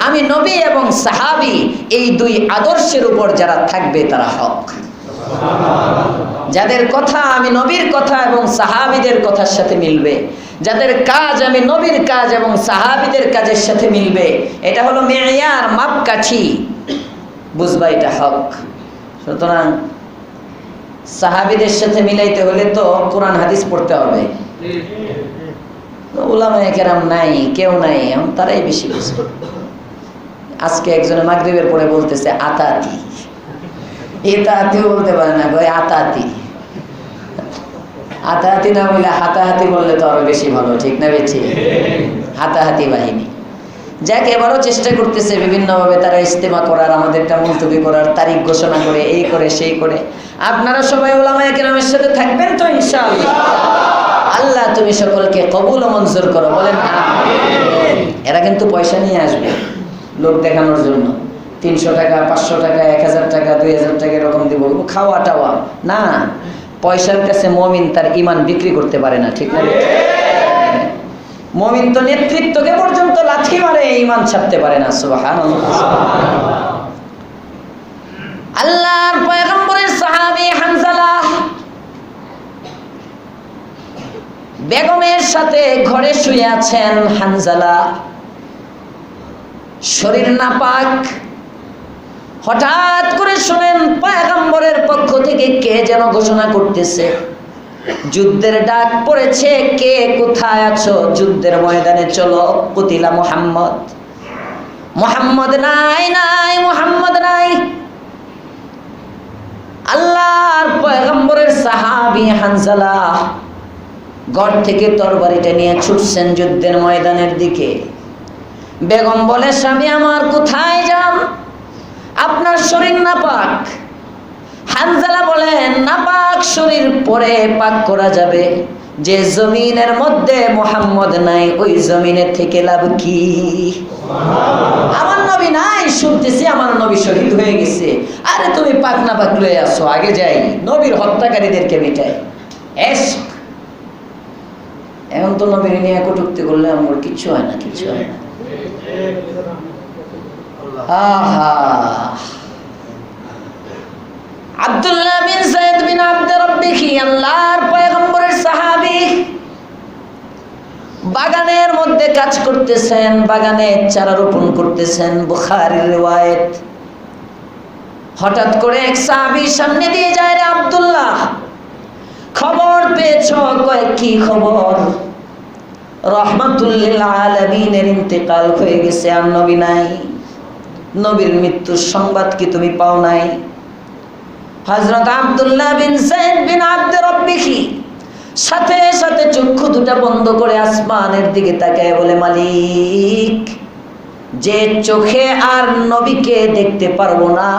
আমি নবী এবং সাহাবী, এই দুই আদর্শের উপর যারা থাকবে তারা হক। যাদের কথা আমি নবীর কথা এবং সাহাবীদের কথার সাথে মিলবে, যাদের কাজ আমি নবীর কাজ এবং সাহাবীদের কাজের সাথে মিলবে, এটা হলো মেয়ার, মাপকাঠি, বুঝবা এটা হক। সুতরাং সাহাবীদের সাথে মিলাইতে হলে তো কোরআন হাদিস পড়তে হবে। উলামায়ে কেরাম নাই, কেউ নাই, তারাই বেশি বুঝে। আজকে একজনে মাগরিবের পরে বলতেছে আতাতি, ইতাতিও বলতে পারে না, কই আতাতি। আতাহাতি না বলে হাতাহাতি বললে তো আরো বেশি ভালো। ঠিক না বেঠি? হাতাহাতি বাহিনী। যাক, এবারও চেষ্টা করতেছে বিভিন্নভাবে তারা ইজতেমা করার, আমাদেরটা মুলতবি করার, তারিখ ঘোষণা করে, এই করে সেই করে। আপনারা সবাই উলামায়ে কেরামের সাথে থাকবেন তো ইনশাআল্লাহ? আল্লাহ তুমি সকলকে কবুল ও মঞ্জুর করো, বলেন আমিন। এরা কিন্তু পয়সা নিয়ে আসবে লোক দেখানোর জন্য, 300 টাকা, 500 টাকা, 1000 টাকা, 2000 টাকা এরকম দিব, খাওয়া টাওয়া না। পয়সার কাছে মুমিন তার ঈমান বিক্রি করতে পারে না। ঠিক না? মুমিন তো নেতৃত্বকে পর্যন্ত লাথি মারে, ঈমান ছাড়তে পারে না। সুবহানাল্লাহ। আল্লাহর পয়গম্বরের সাহাবী হানজালা বেগমের সাথে ঘরে শুয়ে আছেন। হানজালা শরীর নাপাক, হঠাৎ করে শুনেন পয়গম্বরের পক্ষ থেকে কে যেন ঘোষণা করতেছে, যুদ্ধের ডাক পড়েছে, কে কোথায় আছো? যুদ্ধের ময়দানে চলো। কুতিলা মুহাম্মদ, মুহাম্মদ নাই, নাই মুহাম্মদ নাই। আল্লাহর পয়গম্বরের সাহাবী হানজালা ঘর থেকে তরবারিটা নিয়ে ছুটছেন যুদ্ধের ময়দানের দিকে। বেগম বলে, স্বামী আমার কোথায় যান? আপনার শরীর নাপাক। হানজালা বলেন, নাপাক শরীর পরে পাক করা যাবে? যে জমিনের মধ্যে মুহাম্মদ নাই ওই জমিনের থেকে লাভ কি? আমার নবী নাই, শুনতেছি আমার নবী শহীদ হয়ে গেছে। আরে তুমি পাক না পাক লয়ে আসো, আগে যাই নবীর হত্যাকারীদেরকে মিটাই। এশক। এখন তো নবীর নিয়ে কটূক্তি করলে আমার কিচ্ছু হয় না, কিচ্ছু হয় না। আহা, আব্দুল্লাহ বিন যায়েদ বিন আব্দ রাব্বিহি আল্লাহর পয়গম্বরের সাহাবী বাগানের মধ্যে কাজ করতেছেন, বাগানে চারা রোপণ করতেছেন। বুখারীর রিওয়ায়াত। হঠাৎ করে এক সাহাবী সামনে দিয়ে যায়, রে আব্দুল্লাহ খবর পেয়েছো? কয় কি খবর? রাহমাতুল লিল আলামিনের ইন্তেকাল হয়ে গেছে, আর নবী নাই। নবীর মৃত্যুর সংবাদ কি তুমি পাও নাই? হযরত আব্দুল্লাহ বিন যায়েদ বিন আব্দ রাব্বিহি সাথে সাথে চক্ষু দুটা বন্ধ করে আসমানের দিকে তাকায় বলে, মালিক, যে চোখে আর নবীকে দেখতে পারবো না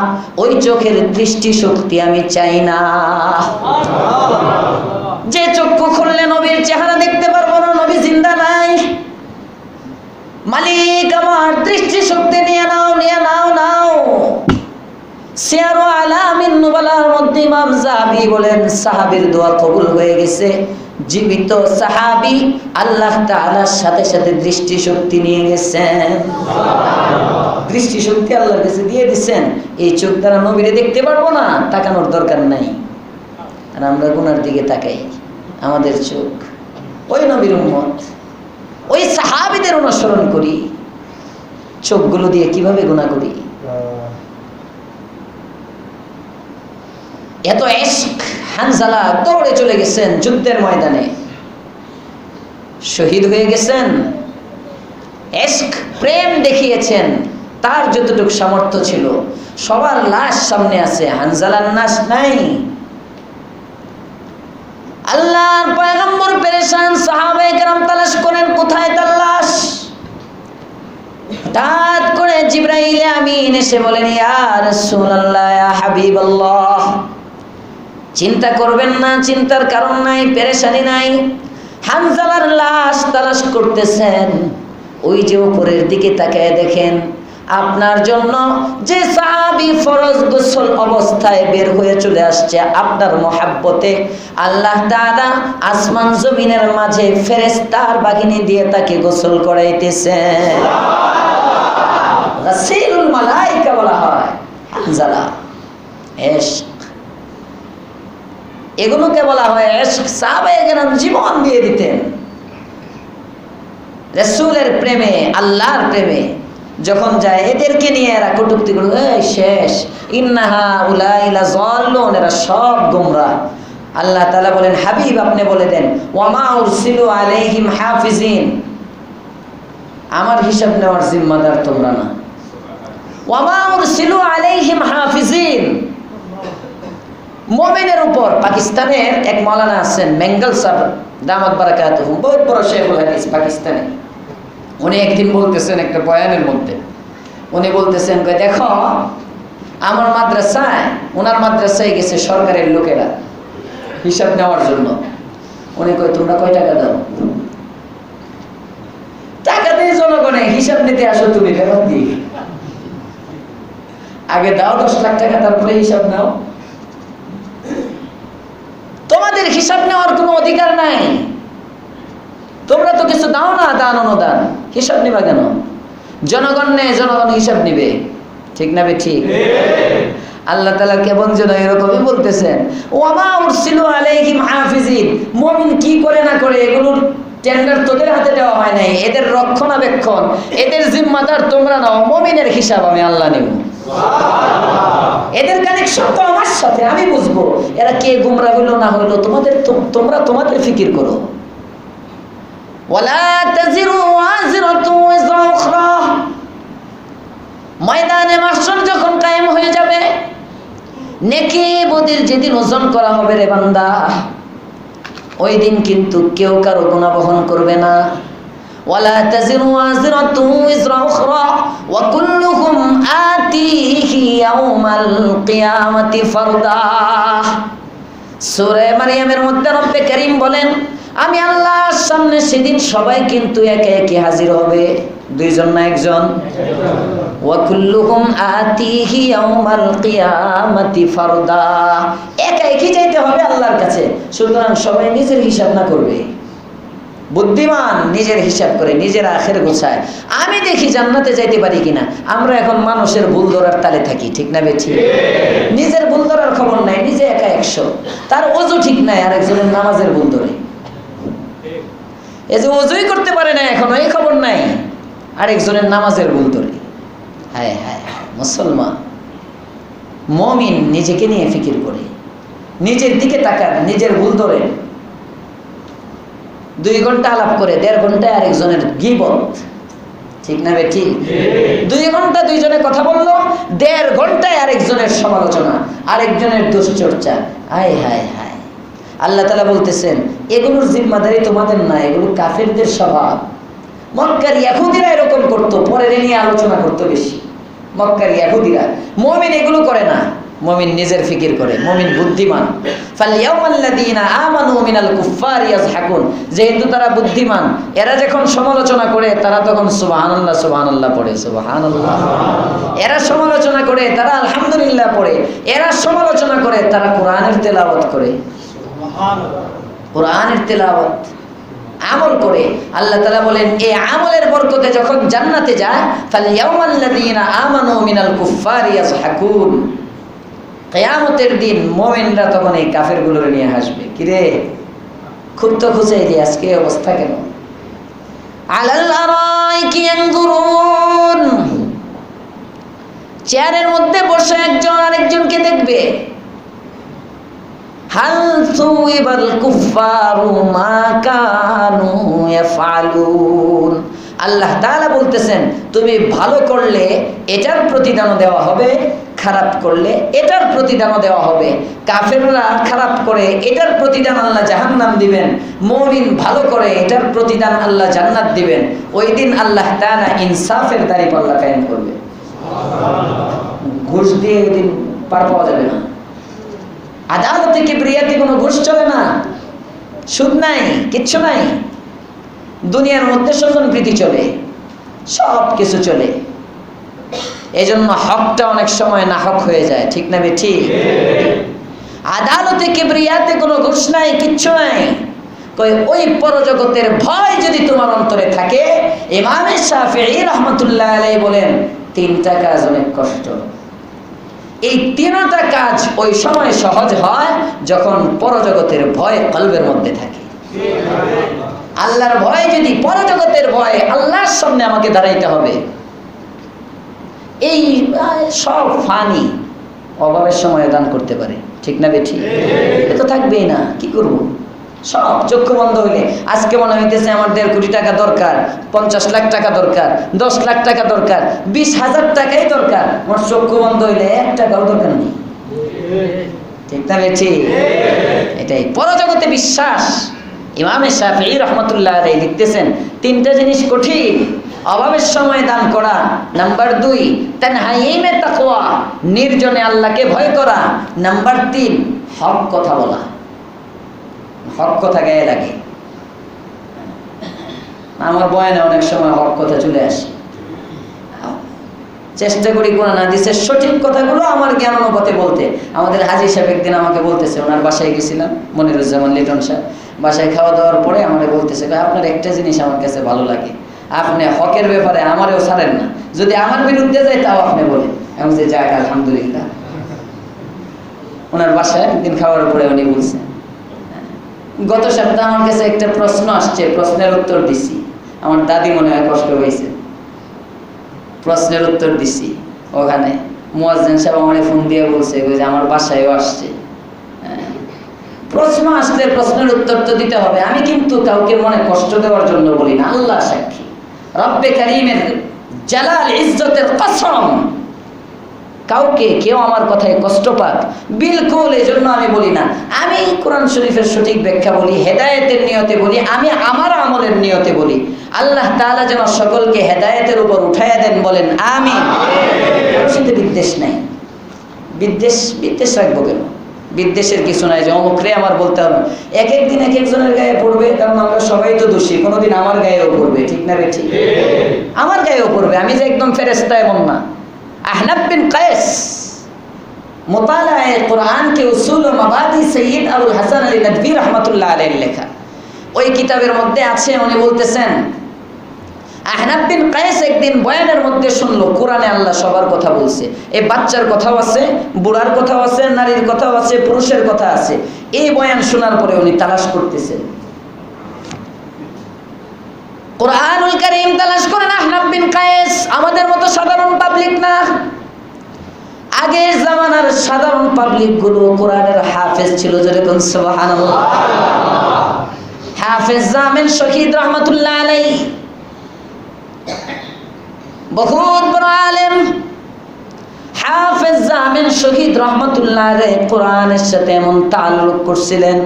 ওই চোখের দৃষ্টি শক্তি আমি চাই না। যে চক্ষু খুললে নবীর চেহারা দেখতে পারবো না, নবী জিন্দা নাই, মালিক আমার দৃষ্টি শক্তি নিয়ে নাও, নিয়ে নাও, নাও। সিয়ারু আলামিন নুবালার মধ্যে ইমাম যাহাবী বলেন, সাহাবীর দোয়া কবুল হয়ে গেছে। জীবিত সাহাবী আল্লাহ তাআলার সাথে সাথে দৃষ্টি শক্তি নিয়ে গেছেন। দৃষ্টি শক্তি আল্লাহর কাছে দিয়ে দিচ্ছেন। এই চোখ দ্বারা নবীরে দেখতে পারবো না, তাকানোর দরকার নাই। আর আমরা গুনার দিকে তাকাই। আমাদের চোখ ওই নবীর উম্মত, ওই সাহাবীদের অনুসরণ করি, চোখগুলো দিয়ে কিভাবে গুনাহ করি। এত ইশক। হানজালা দৌড়ে চলে গেছেন যুদ্ধের ময়দানে, শহীদ হয়ে গেছেন। ইশক, প্রেম দেখিয়েছেন তার যতটুকু সামর্থ্য ছিল। সবার লাশ সামনে আছে, হানজালার লাশ নাই। আল্লাহর পয়গম্বর পেরেশান, সাহাবায়ে কেরাম তালাশ করেন কোথায় তার লাশ। হঠাৎ করে জিবরাইল আমিন এসে বলেন, ইয়া রাসূলুল্লাহ, ইয়া হাবিবাল্লাহ, চিন্তা করবেন না, চিন্তার কারণ নাই, পেরেশানি নাই। হানজালার লাশ তালাশ করতেছেন। ওই যে উপরের দিকে তাকায় দেখেন, আপনার জন্য যে সাহাবী ফরজ গোসল অবস্থায় বের হয়ে চলে আসছে আপনার মহাব্বতে, আল্লাহ তাআলা আসমান জমিনের মাঝে ফেরেশতার বাহিনী দিয়ে তাকে গোসল করাইতেছেন। রাসূলুল মালায়েকা বলা হয় হানজালা। ইশক, এগুলোকে বলা হয় ইশক। সাহাবায়ে কেরাম জীবন দিয়ে দিতেন রাসূলের প্রেমে, আল্লাহর প্রেমে। যখন যায় এদেরকে নিয়ে এরা কটূক্তি করে, এই শেষ, ইন্নাহা উলাইলা যাল্লুন, এরা সব গোমরাহ। আল্লাহ তাআলা বলেন, হাবিব আপনি বলে দেন, ওয়ামা উরসিলু আলাইহিম হাফিজিন, আমার হিসাব নেওয়ার জিম্মাদার তোমরা না। ওয়ামা উরসিলু আলাইহিম হাফিজিন, মুমিনের উপর। পাকিস্তানের এক মাওলানা আছেন, মেঙ্গল সাহেব দামাত বারাকাতুহু, বহুত বড় শেখুল হাদিস পাকিস্তানে। উনি একদিন বলতেছেন একটা বয়ানের মধ্যে, উনি বলতেছেন, দেখো আমার মাদ্রাসায়, ওনার মাদ্রাসায় গেছে সরকারের লোকেরা হিসাব নেওয়ার জন্য। উনি কয়, তোমরা কয় টাকা দাও? টাকা দিয়ে জনগণে হিসাব নিতে আসো তুমি, ব্যাপার দিয়ে আগে দাও 10 লাখ টাকা, তারপরে হিসাব নাও। তোমাদের হিসাব নেওয়ার কোনো অধিকার নাই। তোমরা তো কিছু দাও না, দান অনুদান, হিসাব নিবা কেন? জনগণ নেই, জনগণ হিসাব নিবে। ঠিক না বে ঠিক? আল্লাহ তাআলা কেমন যেন এরকমই বলতেছেন, ওয়ামা উরসিলু আলাইহিম হাফিজিন, মুমিন কি করে না করে এগুলোর টেন্ডার তোদের হাতে দেওয়া হয় নাই, এদের রক্ষণাবেক্ষণ, এদের জিম্মাদার তোমরা নাও, মুমিনের হিসাব আমি আল্লাহ নেব। এদের কানেকশন তো আমার সাথে, আমি বুঝবো এরা কে গুমরা হইলো না হইলো, তোমরা তোমাদের ফিকির করো। ওয়ালা তাজিরু ওয়াজিরাতু ওয়িজরা উখরা, ময়দানে মাহশর যখন কায়েম হয়ে যাবে, নেকি বদির যেদিন ওজন করা হবে রে বান্দা, ওই দিন কিন্তু কেউ কারো গুনাহ বহন করবে না। ওয়ালা তাজিরু ওয়াজিরাতু ওয়িজরা উখরা ওয়া কুল্লুহুম আতিহি ইয়াউমাল কিয়ামাতি ফারদা। সূরা মারইয়ামের মধ্যে রব্বে কারীম বলেন, আমি আল্লাহর সামনে সেদিন সবাই কিন্তু একে একে হাজির হবে। দুইজন না একজন? ওয়া কুল্লুহুম আতিহি ইয়াউমাল কিয়ামাতি ফারদা, একা একই যাইতে হবে আল্লাহর কাছে। সুতরাং সবাই নিজের হিসাব না করবে। বুদ্ধিমান নিজের হিসাব করে নিজের আখের গোছায়। আমি দেখি জান্নাতে যাইতে পারি কিনা। আমরা এখন মানুষের ভুল ধরার তালে থাকি, ঠিক না বেঠিক? নিজের ভুল ধরার খবর নাই, নিজে একা 100, তার ওযু ঠিক নাই, আর একজনের নামাজের ভুল ধরে। এই যে ওযুই করতে পারে না এখনো, এই খবর নাই, আরেকজনের নামাজের ভুল ধরে। হায় হায়, মুসলমান মুমিন নিজেকে নিয়ে ফিকির করে, নিজের দিকে তাকান, নিজের ভুল ধরে। 2 ঘন্টা আলাপ করে 1.5 ঘন্টায় আরেকজনের গীবত, ঠিক না বেঠিক? 2 ঘন্টা দুইজনে কথা বললো, 1.5 ঘন্টায় আরেকজনের সমালোচনা, আরেকজনের দুশ্চর্চা। হায় হায় হায়, আল্লাহ তাআলা বলতেছেন এগুলোর জিম্মাদারি তোমাদের না, এগুলো কাফেরদের স্বভাব। মক্কার ইহুদিরা এরকম করতো, পরের নিয়ে আলোচনা করতো বেশি। মক্কার ইহুদিরা, মুমিন এগুলো করে না, মুমিন নিজের ফিকির করে, মুমিন বুদ্ধিমান। ফালইয়াউমাল্লাযীনা আমানু মিনাল কুফফারি ইয়াযহাকুন, যেহেতু তারা বুদ্ধিমান, এরা যখন সমালোচনা করে তারা তখন সুবহানাল্লাহ সুবহানাল্লাহ পড়ে, সুবহানাল্লাহ। এরা সমালোচনা করে তারা আলহামদুলিল্লাহ পড়ে, এরা সমালোচনা করে তারা কোরআনের তেলাওয়াত করে, সুবহানাল্লাহ, কোরআনের তেলাওয়াত আমল করে। আল্লাহ তাআলা বলেন এই আমলের বরকতে যখন জান্নাতে যায়, ফালইয়াউমাল্লাযীনা আমানু মিনাল কুফফারি ইয়াযহাকুন, কিয়ামতের দিন মুমিনরা তখন এই কাফেরগুলোর নিয়ে হাসবে। কিরে খুব তো খুঁজে যে আজকে অবস্থা কেন? আলাল আরাইকি ইয়ানজুরুন, চেয়ারের মধ্যে বসে একজন আরেকজনকে দেখবে। হাল সুইবাল কুফফারু মা কানু ইয়াফআলুন, আল্লাহ তাআলা বলতেছেন তুমি ভালো করলে এটার প্রতিদানও দেওয়া হবে, খারাপ করলে এটার প্রতিদানও দেওয়া হবে। কাফেররা খারাপ করে এটার প্রতিদান আল্লাহ জাহান্নাম দিবেন, মুমিন ভালো করে এটার প্রতিদান আল্লাহ জান্নাত দিবেন। ওই দিন আল্লাহ তাআলা ইনসাফের দাঁড়িপাল্লা কায়েম করবে। ঘুষ দিয়ে ওই দিন পার পাওয়া যাবে না। আদালতে কিবরিয়াতে কোনো ঘুষ চলে না, সুদ নাই, কিচ্ছু নাই। দুনিয়ার মধ্যে স্বজনপ্রীতি চলে, সব কিছু চলে। এজন্য হকটা অনেক সময় না হক হয়ে যায়, ঠিক না বেঠিক? আদালতে কিবরিয়াতে কোনো ঘুষ নাই, কিচ্ছু নাই। ওই পরজগতের ভয় যদি তোমার অন্তরে থাকে, ইমাম শাফিঈ রাহমাতুল্লাহ আলাইহি বলেন 3টা কাজ অনেক কষ্ট। এই 3টা কাজ ওই সময় সহজ হয় যখন পরজগতের ভয় কলবের মধ্যে থাকে। আল্লাহর ভয় যদি, পরজগতের ভয়, আল্লাহর সামনে আমাকে দাঁড়াইতে হবে, এই সব ফানি অভাবের সময় দান করতে পারে, ঠিক না বেঠি? এ তো থাকবেই না, কি করব? সব চক্ষু বন্ধ হইলে আজকে মনে হইতেছে আমার 1.5 কোটি টাকা দরকার, 50 লাখ টাকা দরকার, 10 লাখ টাকা দরকার, 20,000 টাকাই দরকার। আমার চক্ষু বন্ধ হইলে 1 টাকাও দরকার নেই, ঠিক না বেঠি? এটাই পরজগতে বিশ্বাস। ইমাম শাফিঈ রাহমাতুল্লাহ আলাইহি লিখতেছেন 3টা জিনিস কঠিন, অভাবের সময় দান করা। নাম্বার 2 তানহাইমে তাকওয়া, নির্জনে আল্লাহকে ভয় করা। নাম্বার 3 হক কথা বলা, হক কথা গায়ে লাগে। আমার বয়ানে অনেক সময় হক কথা চলে আসে, চেষ্টা করি কোরআন হাদিসের সঠিক কথাগুলো আমার জ্ঞান অনুপাতে বলতে। আমাদের হাজী সাহেব একদিন আমাকে বলতেছে, ওনার বাসায় গেছিলাম, মনিরুজ্জামান লিটন সাহেব, বাসায় খাওয়া দাওয়ার পরে আমাকে বলতেছে, আপনার একটা জিনিস আমার কাছে ভালো লাগে, আপনি হকের ব্যাপারে আমারেও ছাড়েন না, যদি আমার বিরুদ্ধে যায় তাও আপনি বলেন। আমি যে যাক আলহামদুলিল্লাহ। ওনার বাসায় একদিন খাওয়ার পরে উনি বলছেন, গত সপ্তাহে আমার কাছে একটা প্রশ্ন আসছে, প্রশ্নের উত্তর দিছি, আমার দাদি মনে হয় কষ্ট হয়েছে, প্রশ্নের উত্তর দিছি ওখানে। মুয়াজ্জিন সাহেব আমারে ফোন দিয়ে বলছে যে আমার বাসায়ও আসছে। প্রশ্ন আসলে প্রশ্নের উত্তর তো দিতে হবে। আমি কিন্তু কাউকে মনে কষ্ট দেওয়ার জন্য বলি না, আল্লাহ সাক্ষী, রব্বে কারীমের জালাল ইজ্জতের কসম, কাউকে কেউ আমার কথায় কষ্ট পাক বিলকুল এই জন্য আমি বলি না। আমি কোরআন শরীফের সঠিক ব্যাখ্যা বলি, হেদায়েতের নিয়তে বলি, আমি আমার আমলের নিয়তে বলি। আল্লাহ তাআলা যেন সকলকে হেদায়েতের উপর উঠাইয়া দেন, বলেন আমিন। সেটা বিদ্বেষ নাই, বিদ্বেষ রাখবো কেন? বিদ্বেষের কিছু নাই যে অমুকরে আমার বলতে হবে। এক একদিন এক একজনের গায়ে পড়বে, কারণ আমরা সবাই তো দোষী। কোনোদিন আমার গায়েও পড়বে, ঠিক না ঠিক? আমার গায়েও পড়বে, আমি যে একদম ফেরেশতা এমন না। আহনাব বিন কায়েস মুতালায়ে কুরআন কে উসুল ও মাবাদি সৈয়দ আবুল হাসান আলী নদভী রহমাতুল্লাহ আলাইহির লেখা ওই কিতাবের মধ্যে আছে। উনি বলতেছেন আহনাব বিন কায়েস একদিন বয়ানের মধ্যে শুনলো কোরআনে আল্লাহ সবার কথা বলছে। এই বাচ্চার কথাও আছে, বুড়ার কথাও আছে, নারীর কথাও আছে, পুরুষের কথা আছে। এই বয়ান শোনার পরে উনি তালাশ করতেছেন কুরআনুল কারীম তালাশ করেন। আহনাব বিন কায়েস আমাদের মতো সাধারণ পাবলিক না। আগের জামানার সাধারণ পাবলিক গুলো কোরআনের হাফেজ ছিল, যেরকম সুবহানাল্লাহ। হাফেজ জামিন শহীদ রহমাতুল্লাহ আলাইহি বহুত বড় আলেম। হাফেজ জামিন শহীদ রহমাতুল্লাহ আলাইহি কোরআনের সাথে এমন তাআল্লুক করছিলেন,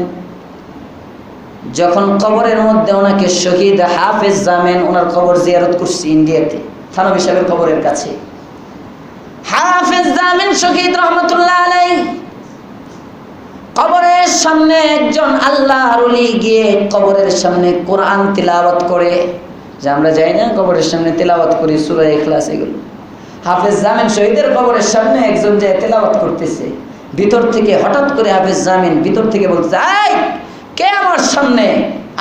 যখন কবরের মধ্যে ওনাকে শহীদ হাফেজ জামিন ওনার কবর জিয়ারত করছি ইন্ডিয়াতে, থানবী সাহেবের কবরের কাছে। হাফেজ জামিন শহীদ রহমাতুল্লাহ আলাইহি কবরের সামনে একজন আল্লাহর ওলি গিয়ে কবরের সামনে কোরআন তিলাওয়াত করে, যে আমরা যাই না কবরের সামনে তিলাওয়াত করি সূরা ইখলাস এগুলো। হাফেজ জামিন শহীদের কবরের সামনে একজন যে তিলাওয়াত করতেছে, ভিতর থেকে হঠাৎ করে হাফেজ জামিন ভিতর থেকে বলছে, এই কে আমার সামনে,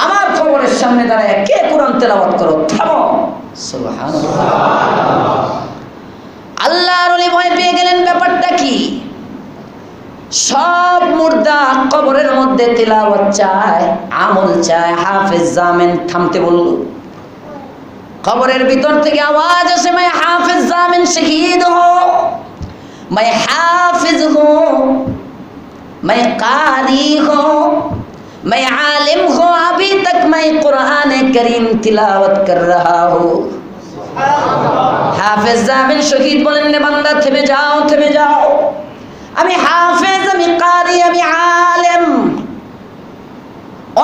আমার কবরের সামনে দাঁড়ায় কে কোরআন তেলাওয়াত করো, থামো। সুবহানাল্লাহ। আল্লাহর ওলি ভয় পেয়ে গেলেন, ব্যাপারটা কি? সব মুর্দা কবরের মধ্যে তেলাওয়াত চায়, আমল চায়, হাফেজ জামিন থামতে বলল। কবরের ভিতর থেকে আওয়াজ আসে, मैं हाफिज जामिन शहीद हूं, मैं हाफिज हूं, मैं कारी हूं, मैं आलिम हूं, अभी तक मैं कुरान करीम तिलावत कर रहा हूं। हाफिज जामिन शहीद बोलेন, ने বান্দা থেমে যাও, থেমে যাও, আমি হাফেজ, আমি কারি, আমি আলেম।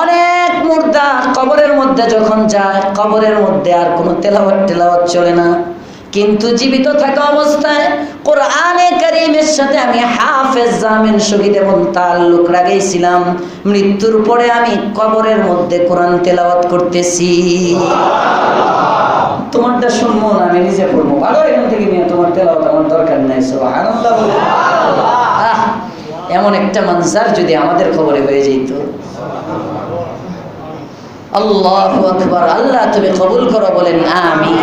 অনেক মুর্দা কবরের মধ্যে যখন যায়, কবরের মধ্যে আর কোনো তেলাওয়াত চলে না, কিন্তু জীবিত থাকা অবস্থায় কোরআনে কারীমের সাথে আমি হাফেজ জামিন শহীদ এবং তাআল্লুক রাখেছিলাম। মৃত্যুর পরে আমি কবরের মধ্যে কোরআন তেলাওয়াত করতেছি। তোমারটা শুনবো না, আমি নিজে পড়বো, ভালো, এখান থেকে নিয়ে তোমার তেলাওয়াত আমার দরকার নাই। সুবহানাল্লাহ। এমন একটা মঞ্জার যদি আমাদের খবরে হয়ে যেত। আল্লাহু আকবার। আল্লাহ তুমি কবুল করো, বলেন আমিন।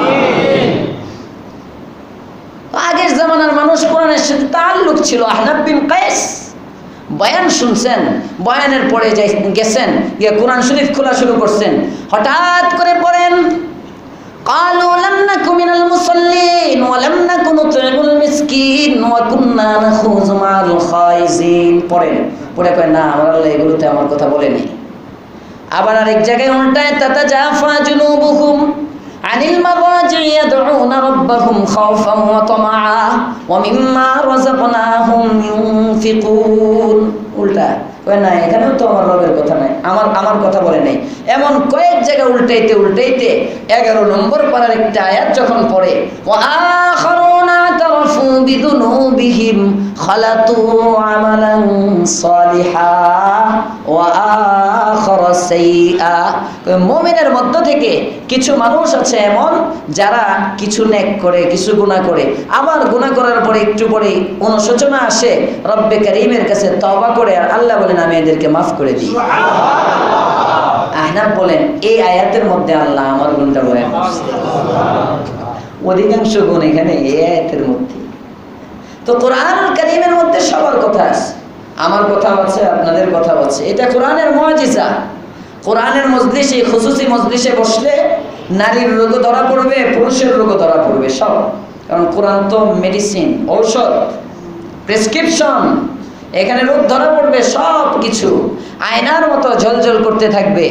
আগের জামানার মানুষ কোরআনের সাথে তাআল্লুক ছিল। আহনাব বিন কায়েস বয়ান শুনছেন, বয়ানের পরে গেছেন, গিয়ে কোরআন শরীফ খোলা শুরু করছেন। হঠাৎ করে পড়েন, قالوا لم نكن من المصلين ولم نكن نطعم المسكين وكنا نخوض مع الخائضين। পড়ে কয় না, আমার আল্লাহ এগুলোতে আমার কথা বলেনি। আবার আরেক জায়গায় উল্টায়, তাতাজাফা জুনুবুহুম আনিল মাদাজি ইয়াদউনা রাব্বাহুম খাওফান ওয়া তামআ ওয়া মিম্মা রাযাকনাহুম ইউনফিকুন। উল্টা কয় না, এখানেও তো আমার রবের কথা নাই, আমার কথা বলে নাই। এমন কয়েক জায়গায় উল্টাইতে 11 নম্বর পারার একটা আয়াত যখন পড়ে, ওয়া আখারুনা তারাফু বিদুনুবিহিম খালাতু আমালান সালিহা ওয়া আখারা সাইয়্যা। মুমিনের মধ্য থেকে কিছু মানুষ আছে এমন, যারা কিছু নেক করে, কিছু গুনাহ করে, আবার গুনাহ করার পরে একটু পরে অনুশোচনা আসে, রব্বে কারীমের কাছে তওবা করে, আর আল্লাহ বলেন আমি এদেরকে মাফ করে দিই। আহনাব বলেন, এই আয়াতের মধ্যে আল্লাহ আমার গুণটা বয়ান করছে। অধিকাংশ গুণ এখানে এই আয়াতের মধ্যে। তো কোরআনুল কারীমের মধ্যে সবার কথা আছে, আমার কথা আছে, আপনাদের কথা আছে। এটা কোরআনের মুআজিজা। কোরআনের মজলিসে, খুসুসি মজলিসে বসলে নারীর রোগও ধরা পড়বে, পুরুষের রোগও ধরা পড়বে, সব। কারণ কোরআন তো মেডিসিন, ঔষধ, প্রেসক্রিপশন। এখানে রোগ ধরা পড়বে, সব কিছু আয়নার মতো ঝলঝল করতে থাকবে।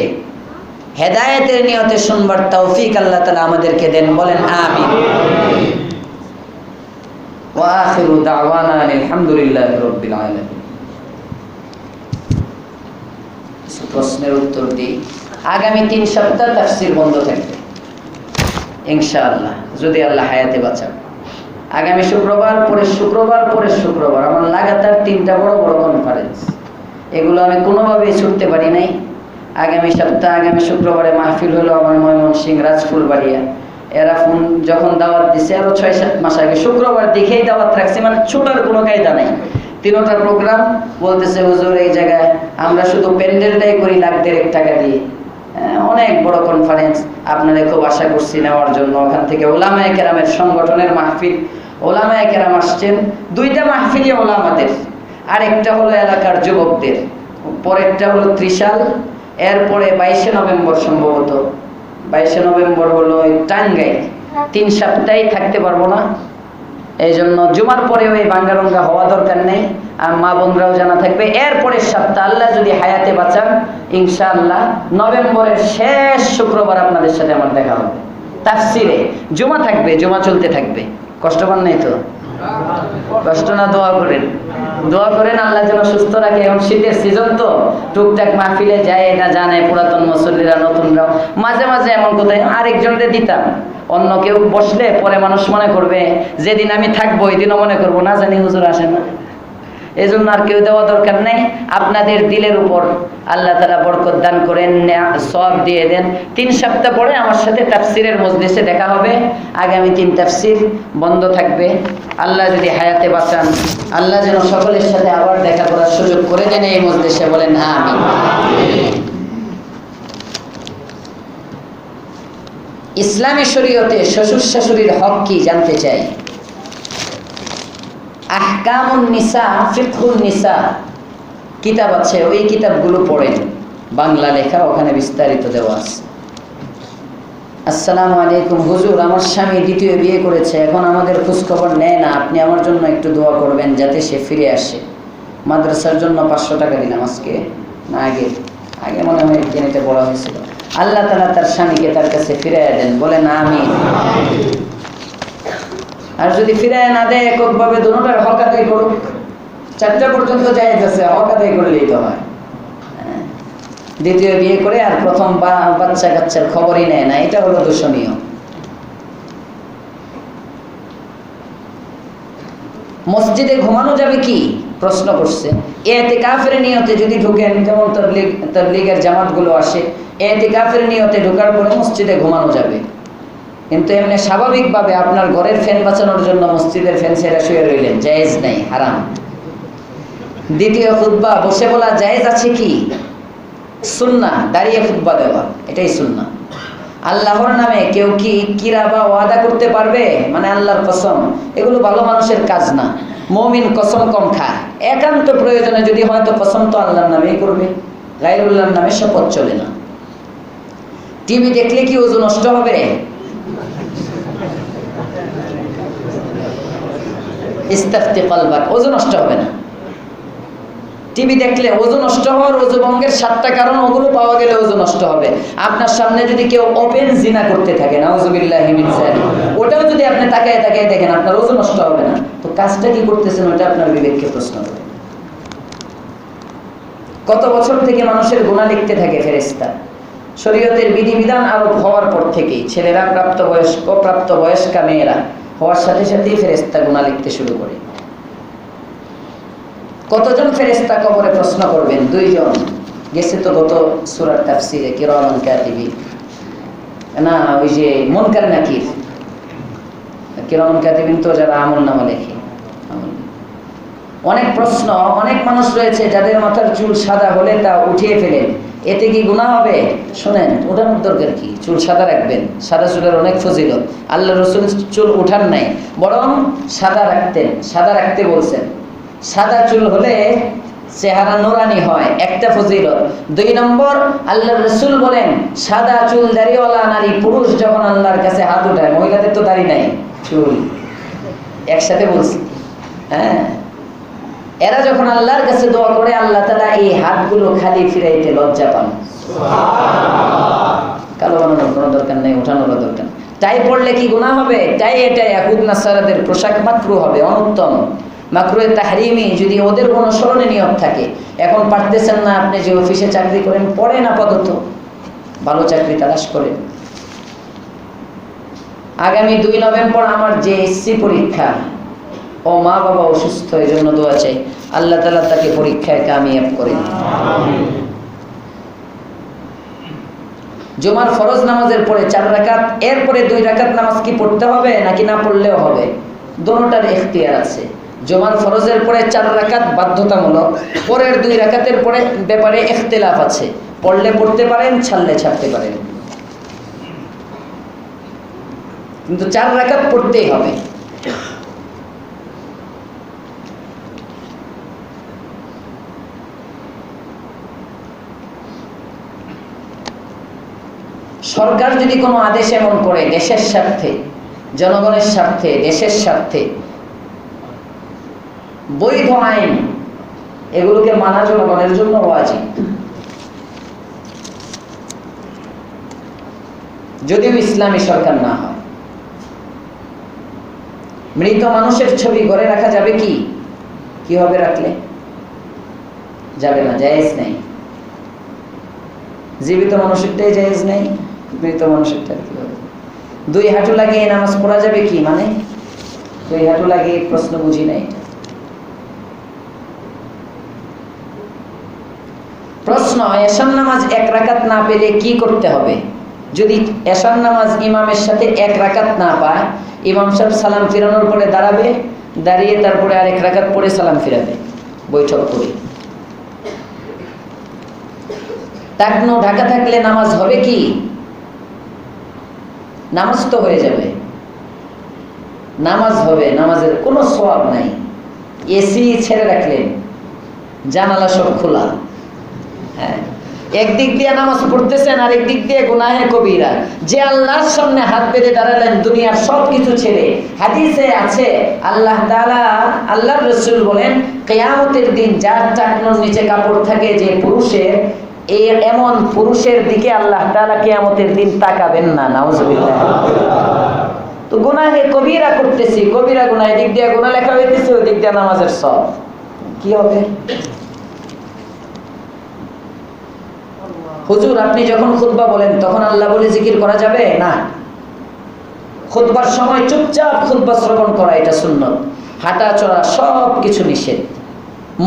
হেদায়েতের নিয়তে শুনবার তৌফিক আল্লাহ তাআলা আমাদেরকে দেন, বলেন আমিন। ওয়া আখিরু দাওয়ানা আলহামদুলিল্লাহি রাব্বিল আলামিন। প্রশ্নের উত্তর দিই। আগামী 3 সপ্তাহ তাফসীর বন্ধ থাকবে ইনশাআল্লাহ, যদি আল্লাহ হায়াতে বাঁচান। আগামী শুক্রবার, পরের শুক্রবার, পরের শুক্রবার আমার লাগাতার 3টা বড় বড় কনফারেন্স। এগুলো আমি কোনোভাবেই ছুটতে পারি নাই। আগামী সপ্তাহ, আগামী শুক্রবারে মাহফিল হলো আমার ময়মনসিংহ রাজফুলবাড়িয়া। এরা ফোন যখন দাওয়াত দিছে আরো 6-7 মাস আগে, শুক্রবার দেখেই দাওয়াত রাখছে, মানে ছোটার কোনো কায়দা নাই। 3টা প্রোগ্রাম বলতেছে হুজুর এই জায়গায় আমরা শুধু প্যান্ডেলটাই করি লাখ-দেড়েক টাকা দিয়ে। অনেক বড় কনফারেন্স, আপনাদের খুব আশা করছি নেওয়ার জন্য। ওখান থেকে ওলামায়ে কেরামের সংগঠনের মাহফিল, ওলামায়ে কেরাম আসছেন। 2টা মাহফিলই ওলামাদের, আর একটা হলো এলাকার যুবকদের। পরেরটা হলো ত্রিশাল, এরপরে 22শে নভেম্বর, সম্ভবত 22শে নভেম্বর হলো টাঙ্গাইল। 3 সপ্তাহে থাকতে পারবো না, এই জন্য জুমার পরে ওই ভাঙ্গারঙ্গা হওয়া দরকার নেই। আর মা বোনরাও জানা থাকবে। এরপরের সপ্তাহ আল্লাহ যদি হায়াতে বাঁচান, ইনশাআল্লাহ নভেম্বরের শেষ শুক্রবার আপনাদের সাথে আমার দেখা হবে তাফসিরে। জুমা থাকবে, জুমা চলতে থাকবে। কষ্ট পান নাই তো? কষ্ট না, দোয়া করেন, দোয়া করেন আল্লাহ যেন সুস্থ রাখে। এখন শীতের সিজন তো টুকটাক মাহফিলে যায় না, জানে পুরাতন মুসল্লিরা, নতুনরাও মাঝে মাঝে এমন কোথায় আরেকজনকে দিতাম। অন্য কেউ বসলে পরে মানুষ মনে করবে, যেদিন আমি থাকবো ওই দিনও মনে করবো না জানি হুজুর আসে না। এই জন্য আর কেউ দেওয়া দরকার নেই। আপনাদের দিলের উপর আল্লাহ তাআলা বরকত দান করেন, সওয়াব দিয়ে দেন। 3 সপ্তাহ পরে আমার সাথে তাফসিরের মজলিসে দেখা হবে। আগামী 3 তাফসির বন্ধ থাকবে। আল্লাহ যদি হায়াতে বাঁচান, আল্লাহ যেন সকলের সাথে আবার দেখা করার সুযোগ করে দেন এই মজলিসে, বলেন আমিন। ইসলামী শরীয়তে শ্বশুর শাশুড়ির হক কি জানতে চাই। আহকামুন নিসা, ফিকহুন নিসা কিতাব আছে, ওই কিতাবগুলো পড়েন, বাংলা লেখা, ওখানে বিস্তারিত দেওয়া আছে। আসসালামু আলাইকুম হুজুর, আমার স্বামী 2য় বিয়ে করেছে, এখন আমাদের খোঁজ খবর নেয় না। আপনি আমার জন্য একটু দোয়া করবেন যাতে সে ফিরে আসে। মাদ্রাসার জন্য 500 টাকা দিলাম আজকে, না আগে মনে হয় জেনেতে পড়া হয়েছিল। আল্লাহ তাআলা তার স্বামীকে তার কাছে ফিরাইয়া দেন, বলেন আমিন। আর যদি ফিরায় না দেয়, এককভাবে দুটোটার হক আদায় করুক। 4টা পর্যন্ত জায়েজ আছে, হক আদায় করলেই তো হয়। 2য় বিয়ে করে আর প্রথম বাচ্চা কাচ্চার খবরই নেয় না, এটা হলো দূষণীয়। মসজিদে ঘুমানো যাবে কি প্রশ্ন করছে। ইতিকাফের নিয়তে যদি ঢুকেন, যেমন তাবলীগের জামাতগুলো আসে, ইতিকাফের নিয়তে ঢোকার পরে মসজিদে ঘুমানো যাবে। কিন্তু এমনি স্বাভাবিকভাবে আপনার ঘরের ফ্যান বাঁচানোর জন্য মসজিদের ফ্যান ছেড়ে শুয়ে রইলেন, জায়েজ নাই, হারাম। 2য় খুতবা বসে বলা জায়েজ আছে কি? সুন্নাহ, দাঁড়িয়ে খুতবা দেওয়া, এটাই সুন্নাহ। আল্লাহর নামে কেউ কি কিরা বা ওয়াদা করতে পারবে? মানে আল্লাহর কসম, এগুলো ভালো মানুষের কাজ না। মুমিন কসম কম খায়। একান্ত প্রয়োজনে যদি হয়তো কসম তো আল্লাহর নামেই করবে, গায়রুল্লাহর নামে শপথ চলে না। টিভি দেখলে কি ওযু নষ্ট হবে? ইস্তাফতি কলবাক, ওযু নষ্ট হবে না। টিভি দেখলে ওযু নষ্ট হওয়ার, ওযু ভঙ্গের 7টা কারণ, ওগুলো পাওয়া গেলে ওযু নষ্ট হবে। আপনার সামনে যদি কেউ ওপেন জিনা করতে থাকে, নাউযুবিল্লাহি মিন যালিক, ওটাও যদি আপনি তাকায় তাকায় দেখেন, আপনার ওযু নষ্ট হবে না। তো কাজটা কি করতেছেন, ওটা আপনার বিবেককে প্রশ্ন করে। কত বছর থেকে মানুষের গুনাহ লিখতে থাকে ফেরেশতা। শরীয়তের বিধিবিধান আরোপ হওয়ার পর থেকেই ছেলেরা, প্রাপ্ত বয়স্কা মেয়েরা হওয়ার সাথে সাথেই ফেরেশতা গুনাহ লিখতে শুরু করে। কতজন ফেরেশতা কবরে প্রশ্ন করবেন? 2 জন গেছে তো গত সূরার তাফসীরে, কিরামান কাতিবিন, না ওই যে মুনকার নাকির। কিরামান কাতিবিন তো যারা আমলনামা লেখে। অনেক প্রশ্ন, অনেক মানুষ রয়েছে যাদের মাথার চুল সাদা হলে তা উঠিয়ে ফেলেন, এতে কি গুনাহ হবে? শুনেন, ওঠানোর দরকার কি? চুল সাদা রাখবেন, সাদা চুলের অনেক ফজিলত। আল্লাহ রাসূল চুল উঠান নাই, বরং সাদা রাখতেন, সাদা রাখতে বলছেন। সাদা চুল হলে চেহারা নুরানি হয়, একটা ফজিলত। 2 নম্বর, আল্লাহ রাসূল বলেন সাদা চুল দাড়িওয়ালা নারী পুরুষ যখন আল্লাহর কাছে হাত উঠায়, মহিলাদের তো দাড়ি নাই, চুল, একসাথে বলছি। হ্যাঁ, এরা যখন আল্লাহর কাছে দোয়া করে আল্লাহ তাআলা এই হাতগুলো খালি ফিরাইতে লজ্জা পান। কালো বানানোর কোনো দরকার নেই, ওঠানোর দরকার। টাই পড়লে কি গুনাহ হবে? টাই এটাই ইয়াহুদ নাসারাদের পোশাক মাকরুহ হবে, অনুত্তম। মাকরুহে তাহরিমি যদি ওদের অনুসরণে নিয়ত থাকে। এখন পারতেছেন না, আপনি যে অফিসে চাকরি করেন, পড়েন আপাতত, ভালো চাকরি তালাশ করেন। আগামী 2 নভেম্বর আমার JSC পরীক্ষা, ও মা বাবা অসুস্থ, এই জন্য দোয়া চাই আল্লাহ তাআলা তাকে পরীক্ষায় কামিয়াব করেন। জুমার ফরজ নামাজের পরে 4 রাকাত, এরপরে 2 রাকাত নামাজ কি পড়তে হবে নাকি না পড়লেও হবে? দোনোটার ইখতিয়ার আছে। জুমার ফরজের পরে 4 রাকাত বাধ্যতামূলক, পরের 2 রাকাতের পরে ব্যাপারে ইখতিলাফ আছে, পড়লে পড়তে পারেন, ছাড়লে ছাড়তে পারেন, কিন্তু 4 রাকাত পড়তেই হবে। সরকার যদি কোনো আদেশ এমন করে দেশের স্বার্থে, জনগণের স্বার্থে, দেশের স্বার্থে, বৈধ আইন, এগুলোকে মানা জনগণের জন্য ওয়াজিব। যদিও ইসলামী সরকার না হয়। মৃত মানুষের ছবি ঘরে রাখা যাবে কি? কি হবে রাখলে? যাবে না, জায়েজ নেই। জীবিত মানুষেরটাই জায়েজ নেই, মৃত মানুষেরটা কি হবে? 2 হাঁটু লাগিয়ে নামাজ পড়া যাবে কি? মানে 2 হাঁটু লাগিয়ে, প্রশ্ন বুঝি নাই। প্রশ্ন, এশার নামাজ 1 রাকাত না পেলে কি করতে হবে? যদি এশার নামাজ ইমামের সাথে 1 রাকাত না পায়, ইমাম সাহেব সালাম ফিরানোর পরে দাঁড়াবে, দাঁড়িয়ে তারপরে আর 1 রাকাত পরে সালাম ফিরাবে, বৈঠক করে। টাকনো ঢাকা থাকলে নামাজ হবে কি? নামাজ তো হয়ে যাবে, নামাজ হবে, নামাজের কোনো সওয়াব নাই। এসি ছেড়ে রাখলেন, জানালা সব খোলা, হ্যাঁ, একদিক দিয়ে নামাজ পড়তেছেন আর একদিক দিয়ে গুনাহে কবিরা। যে আল্লাহর সামনে হাত বেঁধে দাঁড়ালেন দুনিয়ার সব কিছু ছেড়ে। হাদিসে আছে আল্লাহ তাআলা, আল্লাহর রাসূল বলেন, কিয়ামতের দিন যার টাকনোর নিচে কাপড় থাকে, যে পুরুষের, এমন পুরুষের দিকে আল্লাহ তাআলা কিয়ামতের দিন তাকাবেন না। নাউজুবিল্লাহ। তো গুনাহে কবিরা করতেছি, কবিরা গুনাহ, এদিক দিয়ে গুনাহ লেখা হইতেছে, ওই দিক দিয়ে নামাজের সওয়াব, কি হবে? হুজুর, আপনি যখন খুতবা বলেন তখন আল্লাহ বলে জিকির করা যাবে না? খুতবার সময় চুপচাপ খুতবা শ্রবণ করা, এটা সুন্নত। হাঁটা চলা সব কিছু নিষেধ।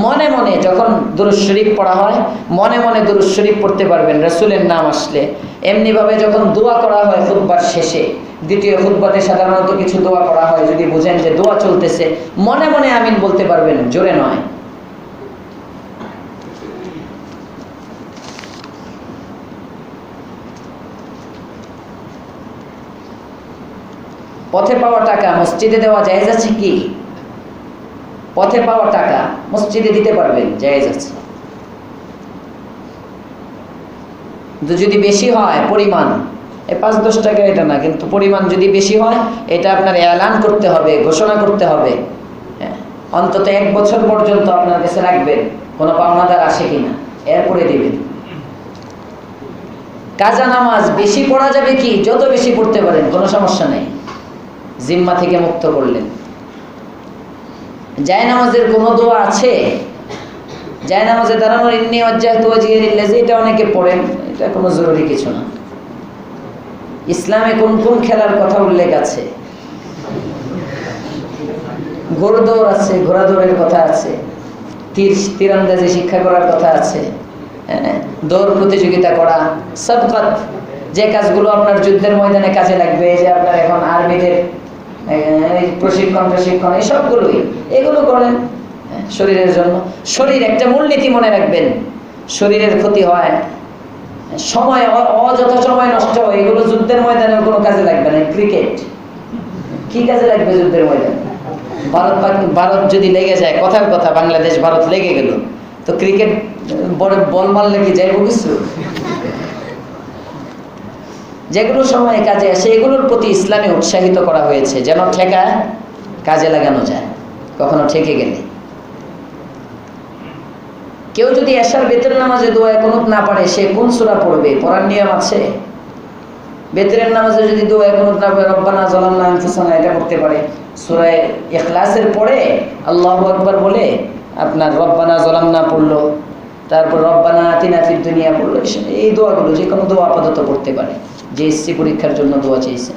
মনে মনে যখন দুরূদ শরীফ পড়া হয়, মনে মনে দুরূদ শরীফ পড়তে পারবেন রাসূলের নাম আসলে। এমনিভাবে যখন দোয়া করা হয় খুতবার শেষে, দ্বিতীয় খুতবাতে সাধারণত কিছু দোয়া করা হয়, যদি বুঝেন যে দোয়া চলতেছে, মনে মনে আমিন বলতে পারবেন, জোরে নয়। পথে পাওয়া টাকা মসজিদে দেওয়া জায়েজ আছে কি? পথে পাওয়া টাকা মসজিদে দিতে পারবেন, জায়েজ আছে। কিন্তু যদি বেশি হয় পরিমাণ, 5-10 টাকা এটা না, কিন্তু পরিমাণ যদি বেশি হয়, এটা আপনার এলান করতে হবে, ঘোষণা করতে হবে। অন্তত 1 বছর পর্যন্ত আপনার কাছে রাখবেন, কোনো পাওনাদার আসে কিনা, এরপরে দিবেন। কাজা নামাজ বেশি পড়া যাবে কি? যত বেশি পড়তে পারেন, কোনো সমস্যা নেই, জিম্মা থেকে মুক্ত করলেন। জায়নামাজের কোনো দোয়া আছে? জায়নামাজে দাঁড়ানোর ইন্নী ওয়াজ্জাহতু ওয়াজহিয়া লিল্লাযী, এটা অনেকে পড়েন, এটা কোনো জরুরি কিছু না। ইসলামে কোন কোন খেলার কথা উল্লেখ আছে? ঘোড়দৌড় আছে, ঘোড়াদৌড়ের কথা আছে, তীরন্দাজি শিক্ষা করার কথা আছে, দৌড় প্রতিযোগিতা করা, সাবকাত, যে কাজগুলো আপনার যুদ্ধের ময়দানে কাজে লাগবে, যে আপনার এখন আর্মিদের প্রশিক্ষণ, এই সবগুলোই, এগুলো করেন শরীরের জন্য। শরীর একটা মূলনীতি মনে রাখবেন, শরীরের ক্ষতি হয়, সময় অযথা সময় নষ্ট হয়, এগুলো যুদ্ধের ময়দানে কোনো কাজে লাগবে না। ক্রিকেট কি কাজে লাগবে যুদ্ধের ময়দানে? ভারত যদি লেগে যায়, কথার কথা বাংলাদেশ ভারত লেগে গেল, তো ক্রিকেট বল মারলে কি যাইব কিছু? যেগুলো সময় কাজে আসে এগুলোর প্রতি ইসলামে উৎসাহিত করা হয়েছে, যেন ঠেকা কাজে লাগানো যায় কখনো ঠেকে গেলে। কেউ যদি এশার বেতরের নামাজে দোয়া কুনুত না পারে, সে কোন সূরা পড়বে? পড়ার নিয়ম আছে? বেতরের নামাজে যদি দোয়া কুনুত না পড়ে রব্বানা যালামনা আনফুসানা এটা পড়তে পারে। সূরা ইখলাসের পরে আল্লাহু আকবার বলে আপনার রব্বানা যালামনা পড়লো, তারপর রব্বানা আতিনা ফিদ দুনিয়া পড়লো। এই দোয়াগুলো যে কোনো দোয়া আপাতত পড়তে পারে, যে এসসি পরীক্ষার জন্য দোয়া চেয়েছে।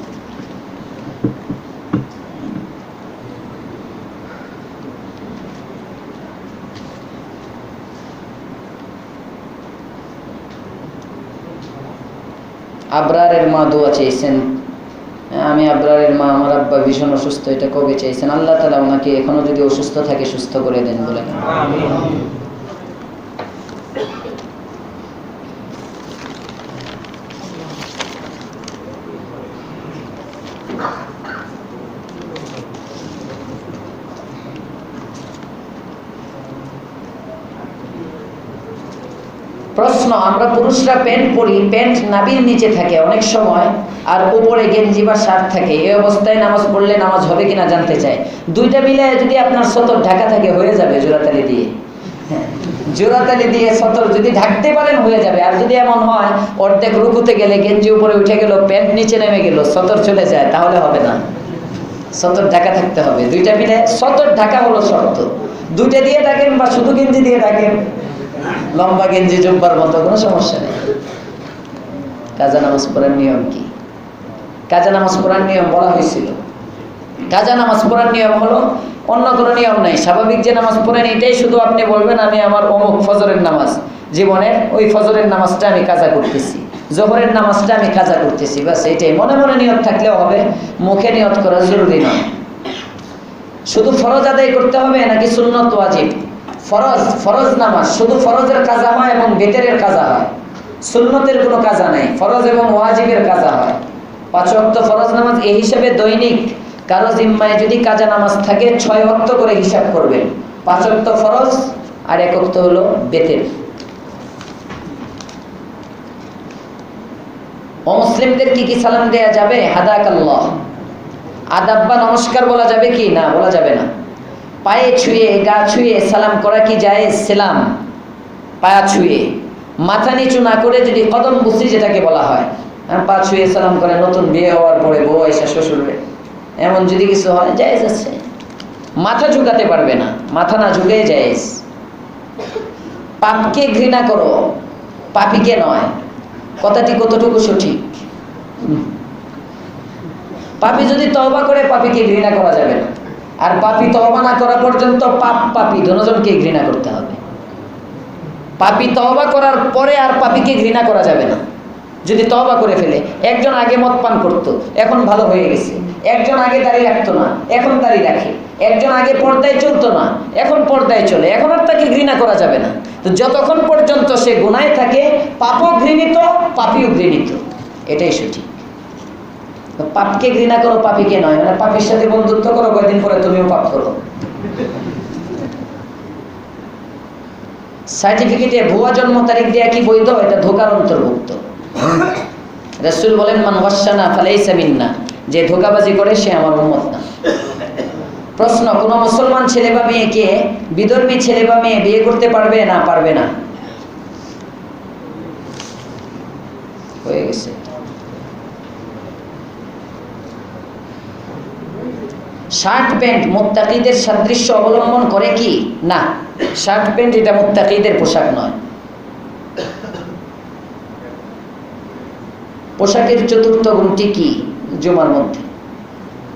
আবরারের মা দোয়া চেয়েছেন, আমি আবরারের মা, আমার আব্বা ভীষণ অসুস্থ, এটা কবে চেয়েছেন? আল্লাহ তাআলা ওনাকে এখনো যদি অসুস্থ থাকে সুস্থ করে দেন বলেন। প্রশ্ন, আমরা পুরুষরা প্যান্ট পরি, প্যান্ট নাভির নিচে থাকে অনেক সময়, আর উপরে গেঞ্জি বা শার্ট থাকে, এই অবস্থায় নামাজ পড়লে নামাজ হবে কিনা জানতে চাই। দুইটা মিলায় যদি আপনার সতর ঢাকা থাকে হয়ে যাবে জোড়াতালি দিয়ে। জোড়াতালি দিয়ে সতর যদি ঢাকতে পারেন হয়ে যাবে। আর যদি এমন হয় অর্ধেক রুকুতে গেলে গেঞ্জি উপরে উঠে গেল, প্যান্ট নিচে নেমে গেল, সতর চলে যায়, তাহলে হবে না। সতর ঢাকা থাকতে হবে। দুইটা মিলে সতর ঢাকা হলো শর্ত। দুইটা দিয়ে ডাকেন বা শুধু গেঞ্জি দিয়ে ডাকেন, লম্বা গেঞ্জি জুব্বার মতো, কোনো সমস্যা নেই। কাজা নামাজ পড়ার নিয়ম কি? কাজা নামাজ পড়ার নিয়ম বলা হয়েছিল। কাজা নামাজ পড়ার নিয়ম হলো, অন্য কোনো নিয়ম নাই। স্বাভাবিক যে নামাজ পড়েন এটাই শুধু আপনি বলবেন, আমি আমার অমুক ফজরের নামাজ জীবনের ওই ফজরের নামাজটা আমি কাজা করতেছি, জোহরের নামাজটা আমি কাজা করতেছি, বাস এটাই। মনে মনে নিয়ত থাকলেও হবে, মুখে নিয়ত করা জরুরি নয়। শুধু ফরজ আদায় করতে হবে নাকি সুন্নত ওয়াজিব? ফরজ, ফরজ নামাজ শুধু ফরজের কাজা হয় এবং বেতেরের কাজা হয়, সুন্নতের কোনো কাজা নাই। ফরজ এবং ওয়াজিবের কাজা হয়। 5 ওয়াক্ত ফরজ নামাজ এই হিসাবে দৈনিক কারো জিম্মায় যদি কাজা নামাজ থাকে 6 ওয়াক্ত করে হিসাব করবেন। 5 ওয়াক্ত ফরজ আর 1 ওয়াক্ত হলো বেতের। অমুসলিমদের কি সালাম দেয়া যাবে? হাদাকাল্লাহ। আদাব বা নমস্কার বলা যাবে কি? না, বলা যাবে না। পায়ে ছুঁয়ে, গা ছুঁয়ে সালাম করা কি জায়েজ? সালাম পায়া ছুঁয়ে, মাথা নিচু না করে যদি কদম বুসি যেটাকে বলা হয়, পা ছুঁয়ে সালাম করে, নতুন বিয়ে হওয়ার পরে বউ এসে শ্বশুরে, এমন যদি কিছু হয় জায়েজ আছে। মাথা ঝুঁকাতে পারবে না, মাথা না ঝুঁকে জায়েজ। পাপকে ঘৃণা করো, পাপীকে নয়। কথাটি কতটুকু সঠিক? পাপী যদি তওবা করে পাপীকে ঘৃণা করা যাবে না, আর পাপী তওবা না করা পর্যন্ত পাপ পাপী দুজনকে ঘৃণা করতে হবে। পাপী তওবা করার পরে আর পাপীকে ঘৃণা করা যাবে না। যদি তওবা করে ফেলে, একজন আগে মদ পান করতো, এখন ভালো হয়ে গেছে। একজন আগে দাড়ি রাখতো না, এখন দাড়ি রাখে। একজন আগে পর্দায় চলতো না, এখন পর্দায় চলে, এখন আর তাকে ঘৃণা করা যাবে না। তো যতক্ষণ পর্যন্ত সে গুনায় থাকে, পাপও ঘৃণিত, পাপীও ঘৃণিত, এটাই সঠিক। পাপকে ঘৃণা করো, পাপীকে নয়। মানে পাপীর সাথে বন্ধুত্ব করো, কয়েকদিন পরে তুমিও পাপ করো। সার্টিফিকেটে ভুয়া জন্ম তারিখ দেয়া কি বৈধ? এটা ধোঁকার অন্তর্ভুক্ত। রাসূল বলেন, মান ওয়াশানা ফালাইসা মিন্না, যে ধোঁকাবাজি করে সে আমার উম্মত না। প্রশ্ন, কোন মুসলমান ছেলে বা মেয়েকে বিধর্মী ছেলে বা মেয়ে বিয়ে করতে পারবে? না, পারবে না। হয়ে গেছে। শার্ট প্যান্ট মুত্তাকিদের সাদৃশ্য অবলম্বন করে কি? না, শার্ট প্যান্ট এটা মুত্তাকিদের পোশাক নয়। পোশাকের চতুর্থ গুণটি কি? জুমার মধ্যে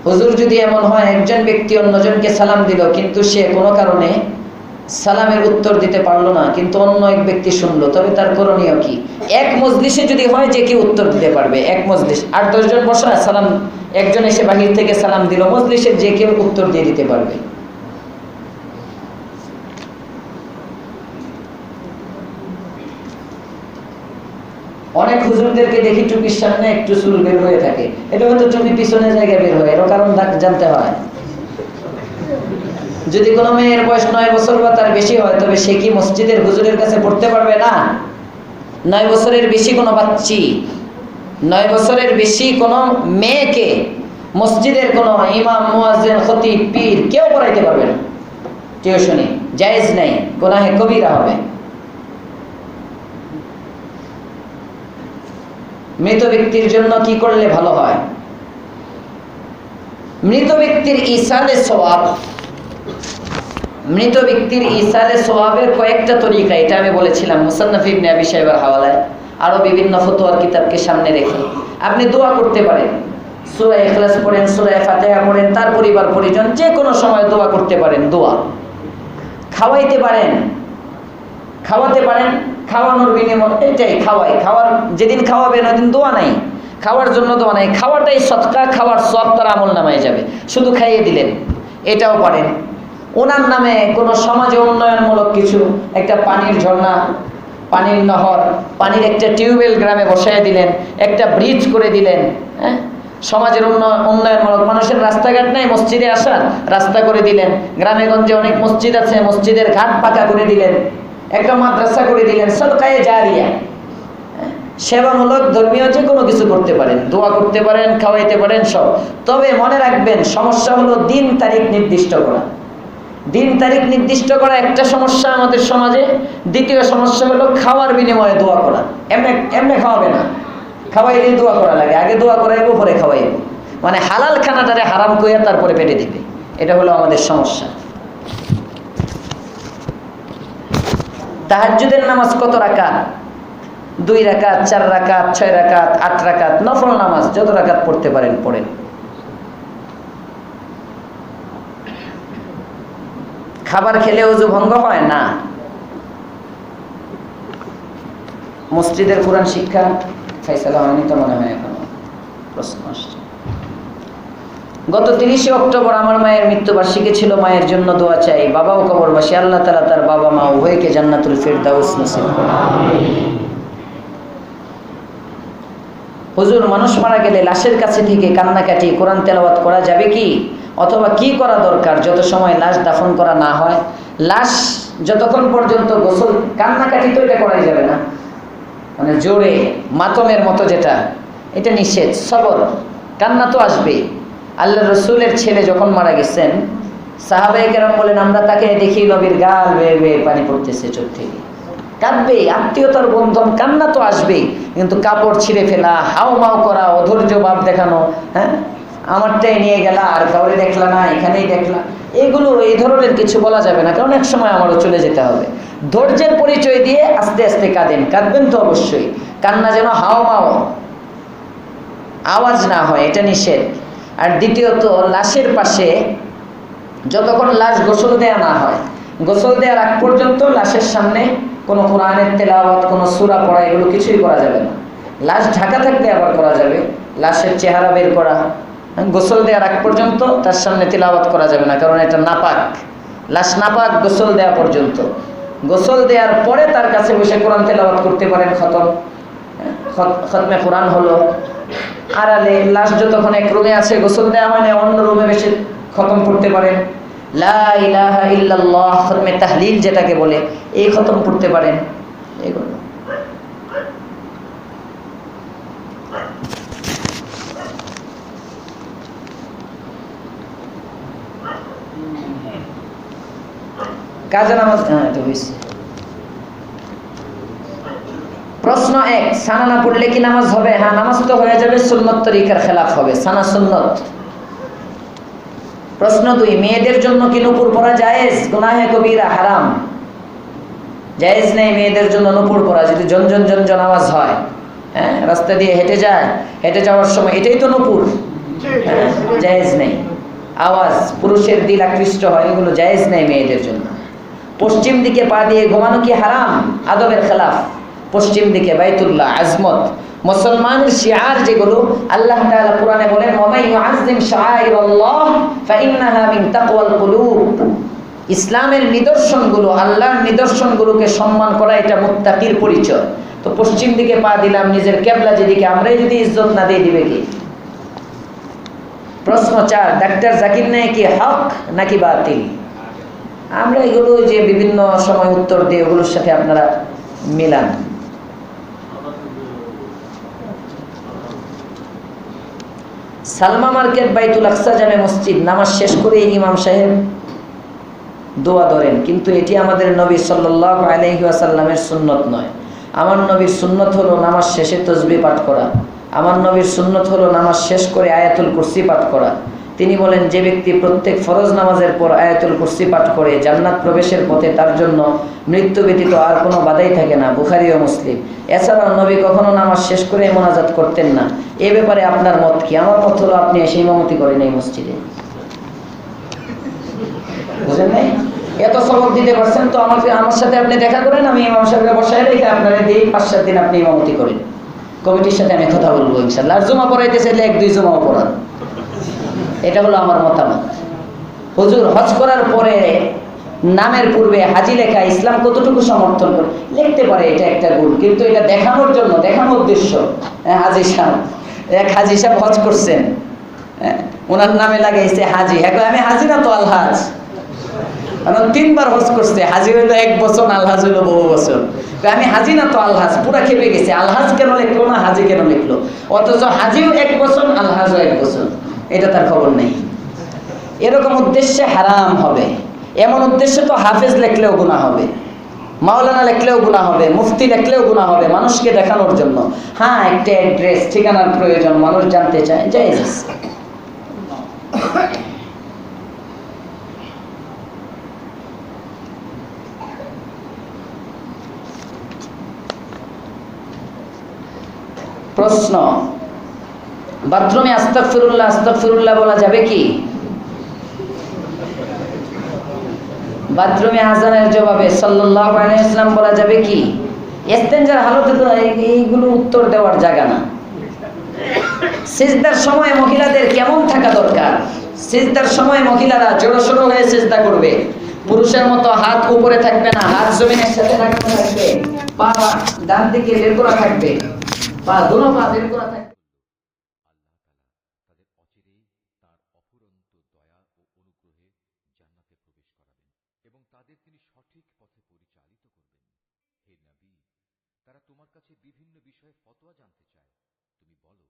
হুজুর যদি এমন হয় একজন ব্যক্তি অন্যজনকে সালাম দিল, কিন্তু সে কোনো কারণে সালামের উত্তর দিতে পারলো না, কিন্তু অন্য এক ব্যক্তি শুনলো, তবে তার করণীয় কি? এক মজলিসে যদি হয় যে কেউ উত্তর দিতে পারবে, এক মজলিস 8-10 জন বসা, সালাম একজন এসে বাহির থেকে সালাম দিল, মজলিসে যে কেউ উত্তর দিয়ে দিতে পারবে। অনেক হুজুরদেরকে দেখি টুপির সামনে একটু চুল বের হয়ে থাকে, এটা হয়তো টুপি পিছনের জায়গায় বের হয়, এর কারণ জানতে হয়। যদি কোনো মেয়ের বয়স 9 বছর বা তার বেশি হয়, তবে সে কি মসজিদের হুজুরের কাছে পড়তে পারবে? না। 9 বছরের বেশি কোনো বাচ্চি, 9 বছরের বেশি কোনো মেয়েকে মসজিদের কোনো ইমাম, মুয়াজ্জিন, খতিব, পীর কেউ পড়াইতে পারবে না টিউশনি, জায়েজ নাই, গুনাহে কবিরা হবে। মৃত ব্যক্তির জন্য কি করলে ভালো হয়? মৃত ব্যক্তির ইসালে সওয়াব, মৃত ব্যক্তির ইসালে সওয়াবের কয়েকটা তরিকা, এটা আমি বলেছিলাম মুসান্নাফ ইবনে আবি শাইবার হাওয়ালায়, আরো বিভিন্ন ফতোয়ার কিতাবকে সামনে রেখে আপনি দোয়া করতে পারেন। সূরা ইখলাস পড়েন, সূরা ফাতিহা পড়েন, তার পরিবার পরিজন যে কোনো সময় দোয়া করতে পারেন। দোয়া খাওয়াইতে পারেন, খাওয়াতে পারেন, খাওয়ানোর বিনিময় এটাই খাওয়ার যেদিন খাওয়াবেন ওইদিন দোয়া নাই, খাওয়ার জন্য দোয়া নাই, খাওয়াটাই সদকা, খাওয়ার সব তার আমল নামায় যাবে, শুধু খাইয়ে দিলেন, এটাও পারেন। ওনার নামে কোনো সমাজে উন্নয়নমূলক কিছু, একটা পানির ঝর্ণা, পানির নহর, পানির একটা টিউবওয়েল গ্রামে বসায় দিলেন, একটা ব্রিজ করে দিলেন, হ্যাঁ, সমাজের উন্নয়নমূলক, মানুষের রাস্তাঘাট নাই, মসজিদে আসার রাস্তা করে দিলেন, গ্রামে গঞ্জে অনেক মসজিদ আছে, মসজিদের ঘাট পাকা করে দিলেন, একটা মাদ্রাসা করে দিলেন, সদকায়ে জারিয়া, সেবামূলক ধর্মীয় যে কোনো কিছু করতে পারেন, দোয়া করতে পারেন, খাওয়াইতে পারেন, সব। তবে মনে রাখবেন, সমস্যা হলো দিন তারিখ নির্দিষ্ট করা। দিন তারিখ নির্দিষ্ট করা একটা সমস্যা আমাদের সমাজে। দ্বিতীয় সমস্যা হলো খাওয়ার বিনিময়ে দোয়া করা। এমনি খাওয়াবে না, খাওয়াইলেই দোয়া করা লাগে, আগে দোয়া করাইবো পরে খাওয়াইব, মানে হালাল খানাটারে হারাম কইয়া তারপরে পেটে দিবে, এটা হলো আমাদের সমস্যা। তাহাজ্জুদের নামাজ কত রাকাত? 2 রাকাত, 4 রাকাত, 6 রাকাত, 8 রাকাত, নফল নামাজ যত রাকাত পড়তে পারেন পড়েন। খাবার খেলে ওযু ভঙ্গ হয় না। মসজিদের কোরআন শিক্ষা ফাইসালা হয়নি তো মনে হয় এখনো, প্রশ্ন আসছে। গত 30শে অক্টোবর আমার মায়ের মৃত্যুবার্ষিকী ছিল, মায়ের জন্য দোয়া চাই। বাবাও কবরবাসী, আল্লাহ তাআলা তার বাবা মা উভয়কে জান্নাতুল ফিরদাউস নসিব করুন। হুজুর, মানুষ মারা গেলে লাশের কাছে থেকে কান্নাকাটি, কোরআন তেলাওয়াত করা যাবে কি, অথবা কি করা দরকার যত সময় লাশ দাফন করা না হয়? লাশ যতক্ষণ পর্যন্ত গোসল, কান্নাকাটি তো এটা করাই যাবে না, মানে জোরে মাতমের মতো যেটা, এটা নিষেধ। সবর, কান্না তো আসবেই। আল্লাহ রসুলের ছেলে যখন মারা গেছেন, সাহাবায়ে কেরাম বলেন, আমরা তাকে দেখি নবীর গাল বেয়ে বেয়ে পানি পড়তেছে চোখ থেকে, কাঁদবে, আত্মীয়তার বন্ধন, কান্না তো আসবেই, কিন্তু কাপড় ছিঁড়ে ফেলা, হাও মাও করা, অধৈর্য ভাব দেখানো, হ্যাঁ, আমারটাই নিয়ে গেলা আর কাউরে দেখলা না, এখানেই দেখলা, এগুলো এই ধরনের কিছু বলা যাবে না, কারণ এক সময় আমারও চলে যেতে হবে। ধৈর্যের পরিচয় দিয়ে আস্তে আস্তে কাঁদবেন তো অবশ্যই, কান্না যেন হাও মাও আওয়াজ না হয়, এটা নিষেধ। আর দ্বিতীয়ত, লাশের পাশে যতক্ষণ লাশ গোসল দেয়া না হয়, গোসল দেওয়ার আগ পর্যন্ত লাশের সামনে কোনো কোরআনের তেলাওয়াত, কোনো সূরা পড়া, এগুলো কিছুই করা যাবে না। লাশ ঢাকা থাকলে আবার করা যাবে, লাশের চেহারা বের করা, গোসল দেওয়ার আগ পর্যন্ত তার সামনে তেলাওয়াত করা যাবে না, কারণ এটা নাপাক, লাশ নাপাক গোসল দেওয়া পর্যন্ত। গোসল দেওয়ার পরে তার কাছে বসে কোরআন তেলাওয়াত করতে পারেন, খতমে কোরআন হলো। আড়ালে লাশ যতক্ষণ এক রুমে আছে, গোসল দেওয়া হয় না, অন্য রুমে বসে খতম পড়তে পারেন। লা ইলাহা ইল্লাল্লাহ, খতমে তাহলিল যেটাকে বলে, এই খতম পড়তে পারেন। এগুলো কাজা নামাজ, এটা হয়েছে। প্রশ্ন 1, সানা না পড়লে কি নামাজ হবে? হ্যাঁ, নামাজ তো হয়ে যাবে, সুন্নত তরিকার খেলাফ হবে, সানা সুন্নত। প্রশ্ন 2, মেয়েদের জন্য কি নূপুর পরা জায়েজ? গুনাহে কবিরা, হারাম, জায়েজ নেই মেয়েদের জন্য নূপুর পরা। যদি ঝনঝন ঝনঝন আওয়াজ হয়, হ্যাঁ, রাস্তা দিয়ে হেঁটে যায়, হেঁটে যাওয়ার সময়, এটাই তো নূপুর, জায়েজ নেই। আওয়াজ, পুরুষের দিল আকৃষ্ট হয়, এগুলো জায়েজ নেই মেয়েদের জন্য। পশ্চিম দিকে পা দিয়ে ঘুমানো কি হারাম? আদবের খেলাফ। পশ্চিম দিকে বাইতুল্লাহ, আজমত, মুসলমানের শিআর যেগুলো, আল্লাহ তাআলা কোরআনে বলেন, ওয়া মান ইউআযযিম শাআইরাল্লাহ ফাইন্নাহা মিন তাকওয়াল কুলুব। ইসলামের নিদর্শনগুলো, আল্লাহর নিদর্শনগুলোকে সম্মান করা, এটা মুত্তাকির পরিচয়। তো পশ্চিম দিকে পা দিলাম, নিজের কিবলা যেদিকে, আমরাই যদি ইজ্জত না দেই, দিবে কি? প্রশ্ন 4, ডাক্তার জাকির নায়েক কি হক নাকি বাতিল? আমরা এগুলো যে বিভিন্ন সময় উত্তর দিই, ওগুলোর সাথে আপনারা মিলান। সালমা মার্কেট বাইতুল আকসা জামে মসজিদ, নামাজ শেষ করে ইমাম সাহেব দোয়া ধরেন, কিন্তু এটি আমাদের নবী সাল্লাল্লাহু আলাইহি ওয়াসাল্লামের সুন্নত নয়। আমার নবীর সুন্নত হলো নামাজ শেষে তসবিহ পাঠ করা। আমার নবীর সুন্নত হলো নামাজ শেষ করে আয়াতুল কুরসি পাঠ করা। তিনি বলেন, যে ব্যক্তি প্রত্যেক ফরজ নামাজের পর আয়াতুল কুরসি পাঠ করে জান্নাত প্রবেশের পথে তার জন্য মৃত্যু ব্যতীত আর কোনো বাধাই থাকে না। বুখারী ও মুসলিম। এছাড়াও নবী কখনো নামাজ শেষ করে মোনাজাত করতেন না। এ ব্যাপারে আপনার মত কি? আমার মত হলো আপনি এসে ইমামতি করেন এই মসজিদে। বুঝেন নাই? এত সবক দিতে পারছেন তো আমার সাথে আপনি দেখা করেন, আমি ইমাম সাহেবকে বসায় রেখে আপনারা দিই 5-7 দিন আপনি ইমামতি করেন। কমিটির সাথে আমি কথা বলবো ইনশাআল্লাহ। আর জুমা পড়াইতে চাইলে 1-2 জুমাও পড়ান। এটা হলো আমার মতামত। হুজুর হজ করার পরে নামের পূর্বে হাজি লেখা ইসলাম কতটুকু সমর্থন করে? লিখতে পারে, এটা একটা গুণ, কিন্তু এটা দেখানোর জন্য, দেখানোর উদ্দেশ্য। হাজি সাহেব, এক হাজি সাহেব হজ করছেন, ওনার নামে লাগাইছে হাজি। এখন আমি হাজি না তো আলহাজ, কারণ 3 বার হজ করছে। হাজি হইলো 1 বছর, আলহাজ হইলো বহু বছর। আমি হাজি না তো আলহাজ, পুরা খেপে গেছে। আলহাজ কেন লিখলো না, হাজি কেন লিখলো? অথচ হাজিও 1 বছর, আলহাজও 1 বছর, এটা তার খবর নেই। এরকম উদ্দেশ্যে হারাম হবে। এমন উদ্দেশ্যে তো হাফেজ লিখলেও গুনাহ হবে, মাওলানা লিখলেও গুনাহ হবে, মুফতি লিখলেও গুনাহ হবে, মানুষকে দেখানোর জন্য। হ্যাঁ, একটা অ্যাড্রেস, ঠিকানার প্রয়োজন, মানুষ জানতে চায়, জায়েজ আছে। প্রশ্ন, বাথরুমে আস্তাগফিরুল্লাহ আস্তাগফিরুল্লাহ বলা যাবে কি? বাথরুমে আজানের জবাবে সাল্লাল্লাহু আলাইহি ওয়াসাল্লাম বলা যাবে কি? ইস্তেনজার হালতে তো এইগুলো উত্তর দেওয়ার জায়গা না। সিজদার সময় মহিলাদের কেমন থাকা দরকার? সিজদার সময় মহিলারা জড়সড় হয়ে সিজদা করবে, পুরুষের মতো হাত উপরে থাকবে না, হাত জমিনের সাথে লাগানো থাকবে, পা ডান দিকে বের করা থাকবে, পা দুনো পা বের করা থাকবে। এবং তাদের তিনি সঠিক পথে পরিচালিত করবেন। হে নবী, তারা তোমার কাছে বিভিন্ন বিষয়ে ফতোয়া জানতে চায়। তুমি বলো,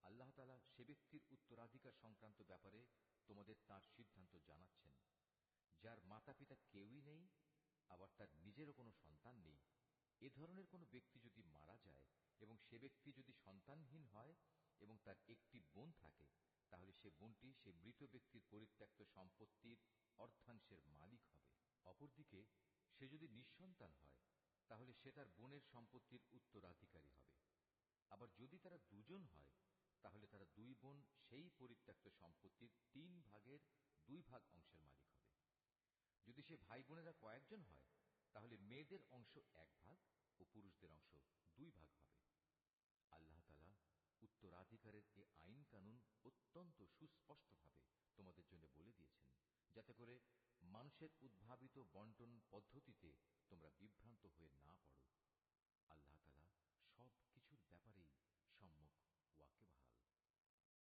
আল্লাহ তাআলা সে ব্যক্তির উত্তরাধিকার সংক্রান্ত ব্যাপারে তোমাদের তার সিদ্ধান্ত জানাচ্ছেন, যার মাতা পিতা কেউই নেই, আবার তার নিজেরও কোনো সন্তান নেই। এ ধরনের কোনো ব্যক্তি যদি মারা যায় এবং সে ব্যক্তি যদি সন্তানহীন হয় এবং তার একটি বোন থাকে, তাহলে সে বোনটি সে মৃত ব্যক্তির পরিত্যক্ত সম্পত্তির অর্ধাংশের মালিক হবে। অপরদিকে সে যদি নিঃসন্তান হয়, তাহলে সে তার বোনের সম্পত্তির উত্তরাধিকারী হবে। আবার যদি তারা দুজন হয়, তাহলে তারা 2 বোন সেই পরিত্যক্ত সম্পত্তির 3 ভাগের 2 ভাগ অংশের মালিক হবে। যদি সে ভাই বোনেরা কয়েকজন হয়, তাহলে মেয়েদের অংশ 1 ভাগ ও পুরুষদের অংশ 2 ভাগ হবে। আল্লাহ তাআলা উত্তরাধিকারের এ আইন কানুন অত্যন্ত সুস্পষ্টভাবে তোমাদের জন্য বলে দিয়েছেন, যাতে করে মানুষের উদ্ভাবিত বন্টন পদ্ধতিতে তোমরা বিভ্রান্ত হয়ে না পড়ো। আল্লাহ